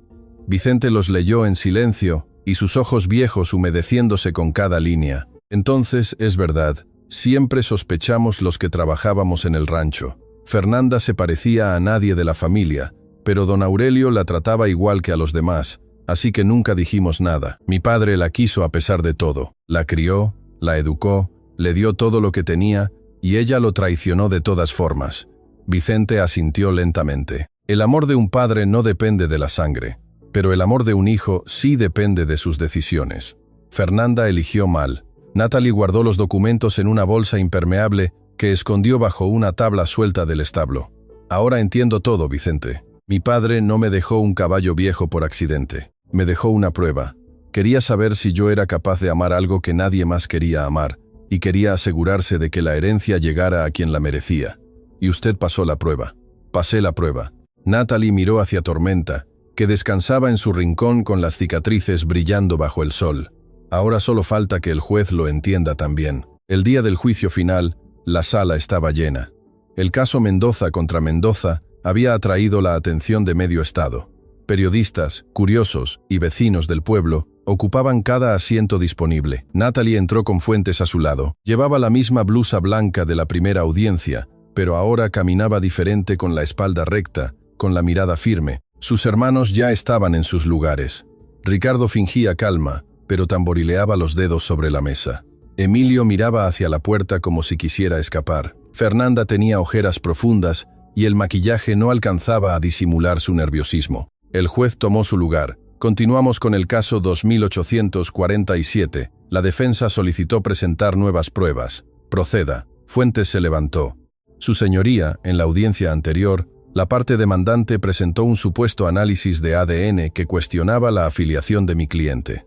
Vicente los leyó en silencio, y sus ojos viejos humedeciéndose con cada línea. Entonces, es verdad, siempre sospechamos los que trabajábamos en el rancho. Fernanda se parecía a nadie de la familia, pero don Aurelio la trataba igual que a los demás, así que nunca dijimos nada. Mi padre la quiso a pesar de todo. La crió, la educó, le dio todo lo que tenía, y ella lo traicionó de todas formas. Vicente asintió lentamente. El amor de un padre no depende de la sangre, pero el amor de un hijo sí depende de sus decisiones. Fernanda eligió mal. Natalie guardó los documentos en una bolsa impermeable que escondió bajo una tabla suelta del establo. Ahora entiendo todo, Vicente. Mi padre no me dejó un caballo viejo por accidente. Me dejó una prueba. Quería saber si yo era capaz de amar algo que nadie más quería amar, y quería asegurarse de que la herencia llegara a quien la merecía. Y usted pasó la prueba. Pasé la prueba. Natalie miró hacia Tormenta, que descansaba en su rincón con las cicatrices brillando bajo el sol. Ahora solo falta que el juez lo entienda también. El día del juicio final, la sala estaba llena. El caso Mendoza contra Mendoza había atraído la atención de medio estado. Periodistas, curiosos y vecinos del pueblo ocupaban cada asiento disponible. Natalie entró con Fuentes a su lado. Llevaba la misma blusa blanca de la primera audiencia, pero ahora caminaba diferente, con la espalda recta, con la mirada firme. Sus hermanos ya estaban en sus lugares. Ricardo fingía calma, pero tamborileaba los dedos sobre la mesa. Emilio miraba hacia la puerta como si quisiera escapar. Fernanda tenía ojeras profundas y el maquillaje no alcanzaba a disimular su nerviosismo. El juez tomó su lugar. Continuamos con el caso 2847. La defensa solicitó presentar nuevas pruebas. Proceda. Fuentes se levantó. Su señoría, en la audiencia anterior, la parte demandante presentó un supuesto análisis de ADN que cuestionaba la afiliación de mi cliente.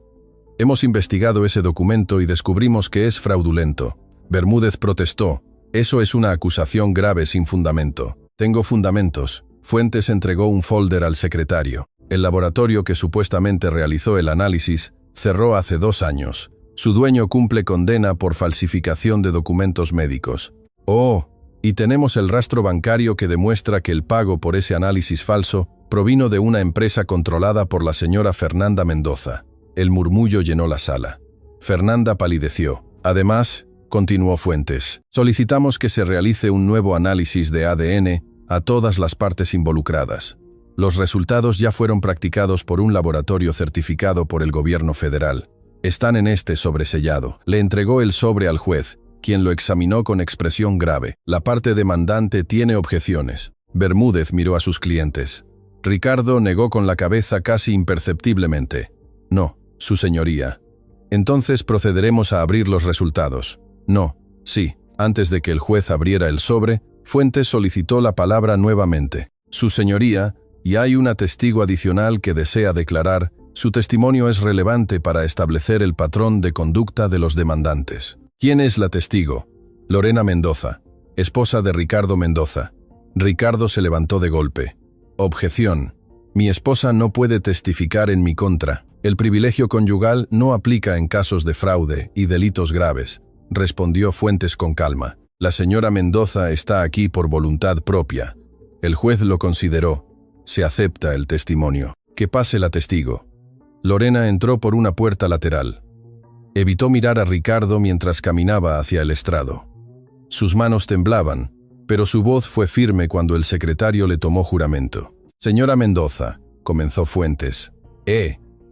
Hemos investigado ese documento y descubrimos que es fraudulento. Bermúdez protestó. Eso es una acusación grave sin fundamento. Tengo fundamentos. Fuentes entregó un folder al secretario. El laboratorio que supuestamente realizó el análisis cerró hace 2 años. Su dueño cumple condena por falsificación de documentos médicos. Oh, y tenemos el rastro bancario que demuestra que el pago por ese análisis falso provino de una empresa controlada por la señora Fernanda Mendoza. El murmullo llenó la sala. Fernanda palideció. Además, continuó Fuentes, solicitamos que se realice un nuevo análisis de ADN a todas las partes involucradas. Los resultados ya fueron practicados por un laboratorio certificado por el gobierno federal. Están en este sobresellado. Le entregó el sobre al juez, quien lo examinó con expresión grave. La parte demandante tiene objeciones. Bermúdez miró a sus clientes. Ricardo negó con la cabeza casi imperceptiblemente. No, su señoría. Entonces procederemos a abrir los resultados. No, sí. Antes de que el juez abriera el sobre, Fuentes solicitó la palabra nuevamente. Su señoría, y hay una testigo adicional que desea declarar. Su testimonio es relevante para establecer el patrón de conducta de los demandantes. ¿Quién es la testigo? Lorena Mendoza, esposa de Ricardo Mendoza. Ricardo se levantó de golpe. Objeción. Mi esposa no puede testificar en mi contra. El privilegio conyugal no aplica en casos de fraude y delitos graves. respondió Fuentes con calma. La señora Mendoza está aquí por voluntad propia. El juez lo consideró. Se acepta el testimonio. Que pase la testigo. Lorena entró por una puerta lateral. Evitó mirar a Ricardo mientras caminaba hacia el estrado. Sus manos temblaban, pero su voz fue firme cuando el secretario le tomó juramento. Señora Mendoza, comenzó Fuentes.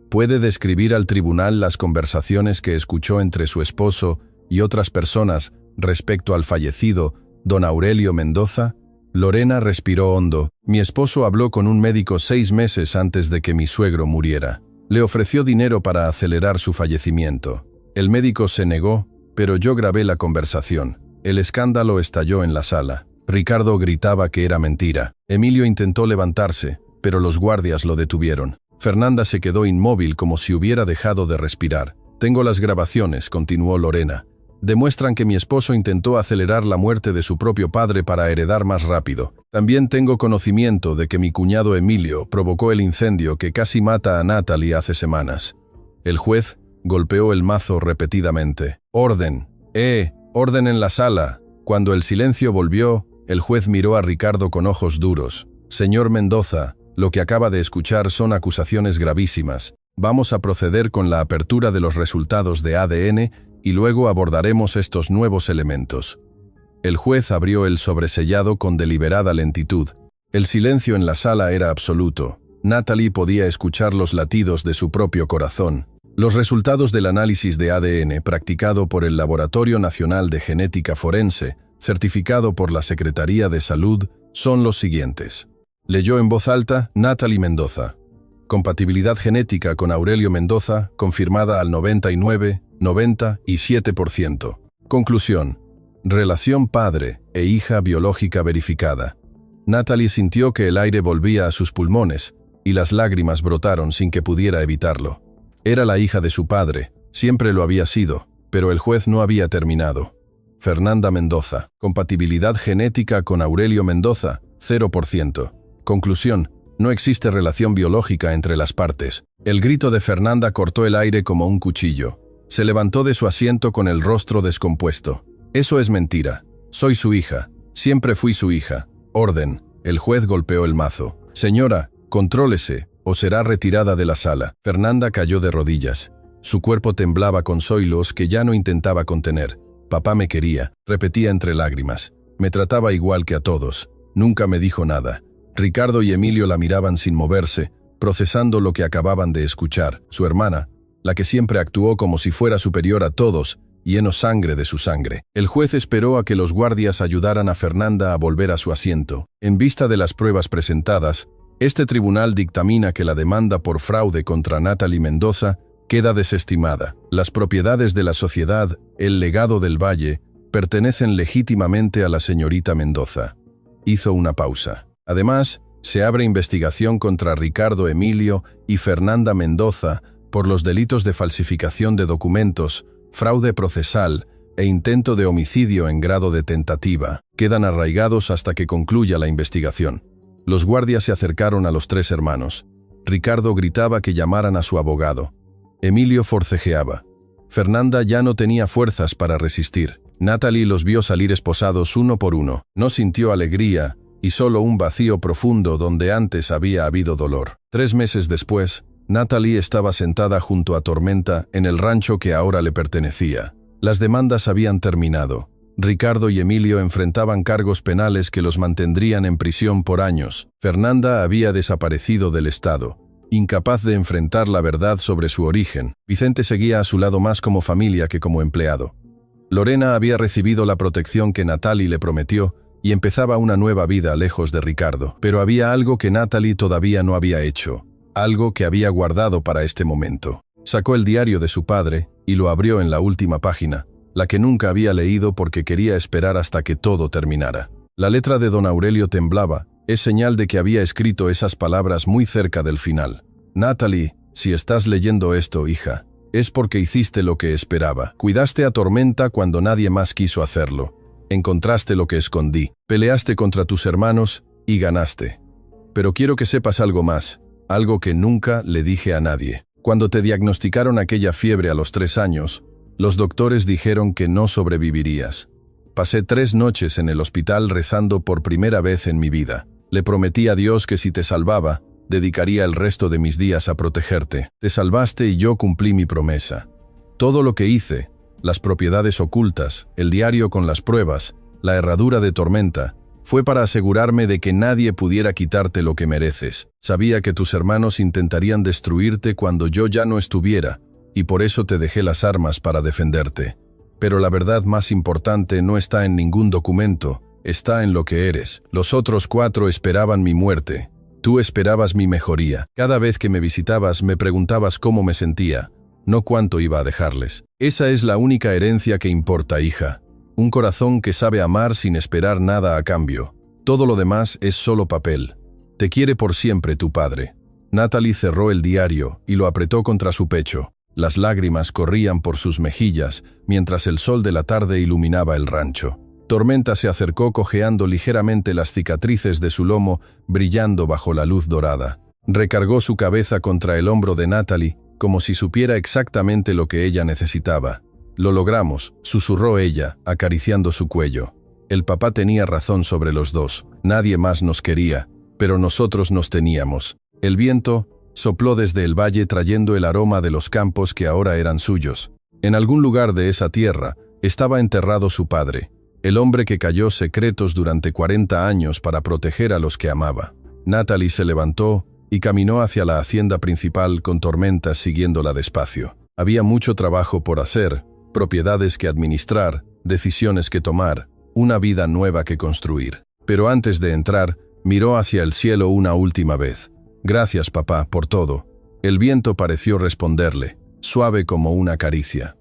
¿Puede describir al tribunal las conversaciones que escuchó entre su esposo y otras personas respecto al fallecido don Aurelio Mendoza? Lorena respiró hondo. Mi esposo habló con un médico 6 meses antes de que mi suegro muriera. Le ofreció dinero para acelerar su fallecimiento. El médico se negó, pero yo grabé la conversación. El escándalo estalló en la sala. Ricardo gritaba que era mentira. Emilio intentó levantarse, pero los guardias lo detuvieron. Fernanda se quedó inmóvil como si hubiera dejado de respirar. Tengo las grabaciones, continuó Lorena. Demuestran que mi esposo intentó acelerar la muerte de su propio padre para heredar más rápido. También tengo conocimiento de que mi cuñado Emilio provocó el incendio que casi mata a Natalie hace semanas. El juez golpeó el mazo repetidamente. ¡Orden! ¡Orden en la sala! Cuando el silencio volvió, el juez miró a Ricardo con ojos duros. Señor Mendoza, lo que acaba de escuchar son acusaciones gravísimas. Vamos a proceder con la apertura de los resultados de ADN y luego abordaremos estos nuevos elementos. El juez abrió el sobresellado con deliberada lentitud. El silencio en la sala era absoluto. Natalie podía escuchar los latidos de su propio corazón. Los resultados del análisis de ADN practicado por el Laboratorio Nacional de Genética Forense, certificado por la Secretaría de Salud, son los siguientes. Leyó en voz alta Natalie Mendoza. Compatibilidad genética con Aurelio Mendoza confirmada al 97%. Conclusión. Relación padre e hija biológica verificada. Natalie sintió que el aire volvía a sus pulmones y las lágrimas brotaron sin que pudiera evitarlo. Era la hija de su padre, siempre lo había sido, pero el juez no había terminado. Fernanda Mendoza. Compatibilidad genética con Aurelio Mendoza, 0%. Conclusión. No existe relación biológica entre las partes. El grito de Fernanda cortó el aire como un cuchillo. Se levantó de su asiento con el rostro descompuesto. Eso es mentira. Soy su hija. Siempre fui su hija. Orden. El juez golpeó el mazo. Señora, contrólese, o será retirada de la sala. Fernanda cayó de rodillas. Su cuerpo temblaba con zoilos que ya no intentaba contener. Papá me quería, repetía entre lágrimas. Me trataba igual que a todos. Nunca me dijo nada. Ricardo y Emilio la miraban sin moverse, procesando lo que acababan de escuchar. Su hermana, la que siempre actuó como si fuera superior a todos, lleno sangre de su sangre. El juez esperó a que los guardias ayudaran a Fernanda a volver a su asiento. En vista de las pruebas presentadas, este tribunal dictamina que la demanda por fraude contra Natalie Mendoza queda desestimada. Las propiedades de la sociedad, el legado del Valle, pertenecen legítimamente a la señorita Mendoza. Hizo una pausa. Además, se abre investigación contra Ricardo Emilio y Fernanda Mendoza por los delitos de falsificación de documentos, fraude procesal e intento de homicidio en grado de tentativa. Quedan arraigados hasta que concluya la investigación. Los guardias se acercaron a los 3 hermanos. Ricardo gritaba que llamaran a su abogado. Emilio forcejeaba. Fernanda ya no tenía fuerzas para resistir. Natalie los vio salir esposados uno por uno. No sintió alegría y solo un vacío profundo donde antes había habido dolor. 3 meses después, Natalie estaba sentada junto a Tormenta en el rancho que ahora le pertenecía. Las demandas habían terminado. Ricardo y Emilio enfrentaban cargos penales que los mantendrían en prisión por años. Fernanda había desaparecido del Estado, incapaz de enfrentar la verdad sobre su origen. Vicente seguía a su lado más como familia que como empleado. Lorena había recibido la protección que Natalie le prometió y empezaba una nueva vida lejos de Ricardo. Pero había algo que Natalie todavía no había hecho, algo que había guardado para este momento. Sacó el diario de su padre y lo abrió en la última página, la que nunca había leído porque quería esperar hasta que todo terminara. La letra de don Aurelio temblaba, es señal de que había escrito esas palabras muy cerca del final. Natalie, si estás leyendo esto, hija, es porque hiciste lo que esperaba. Cuidaste a Tormenta cuando nadie más quiso hacerlo. Encontraste lo que escondí. Peleaste contra tus hermanos y ganaste. Pero quiero que sepas algo más, algo que nunca le dije a nadie. Cuando te diagnosticaron aquella fiebre a los 3 años, Los doctores dijeron que no sobrevivirías. Pasé 3 noches en el hospital rezando por primera vez en mi vida. Le prometí a Dios que si te salvaba, dedicaría el resto de mis días a protegerte. Te salvaste y yo cumplí mi promesa. Todo lo que hice, las propiedades ocultas, el diario con las pruebas, la herradura de tormenta, fue para asegurarme de que nadie pudiera quitarte lo que mereces. Sabía que tus hermanos intentarían destruirte cuando yo ya no estuviera, y por eso te dejé las armas para defenderte. Pero la verdad más importante no está en ningún documento, está en lo que eres. Los otros 4 esperaban mi muerte. Tú esperabas mi mejoría. Cada vez que me visitabas me preguntabas cómo me sentía, no cuánto iba a dejarles. Esa es la única herencia que importa, hija. Un corazón que sabe amar sin esperar nada a cambio. Todo lo demás es solo papel. Te quiere por siempre tu padre. Natalie cerró el diario y lo apretó contra su pecho. Las lágrimas corrían por sus mejillas mientras el sol de la tarde iluminaba el rancho. Tormenta se acercó cojeando ligeramente las cicatrices de su lomo, brillando bajo la luz dorada. Recargó su cabeza contra el hombro de Natalie, como si supiera exactamente lo que ella necesitaba. «Lo logramos», susurró ella, acariciando su cuello. El papá tenía razón sobre los 2. Nadie más nos quería, pero nosotros nos teníamos. El viento sopló desde el valle trayendo el aroma de los campos que ahora eran suyos. En algún lugar de esa tierra estaba enterrado su padre, el hombre que cayó secretos durante 40 años para proteger a los que amaba. Natalie se levantó y caminó hacia la hacienda principal con Tormenta siguiéndola despacio. Había mucho trabajo por hacer, propiedades que administrar, decisiones que tomar, una vida nueva que construir. Pero antes de entrar, miró hacia el cielo una última vez. «Gracias, papá, por todo». El viento pareció responderle, suave como una caricia.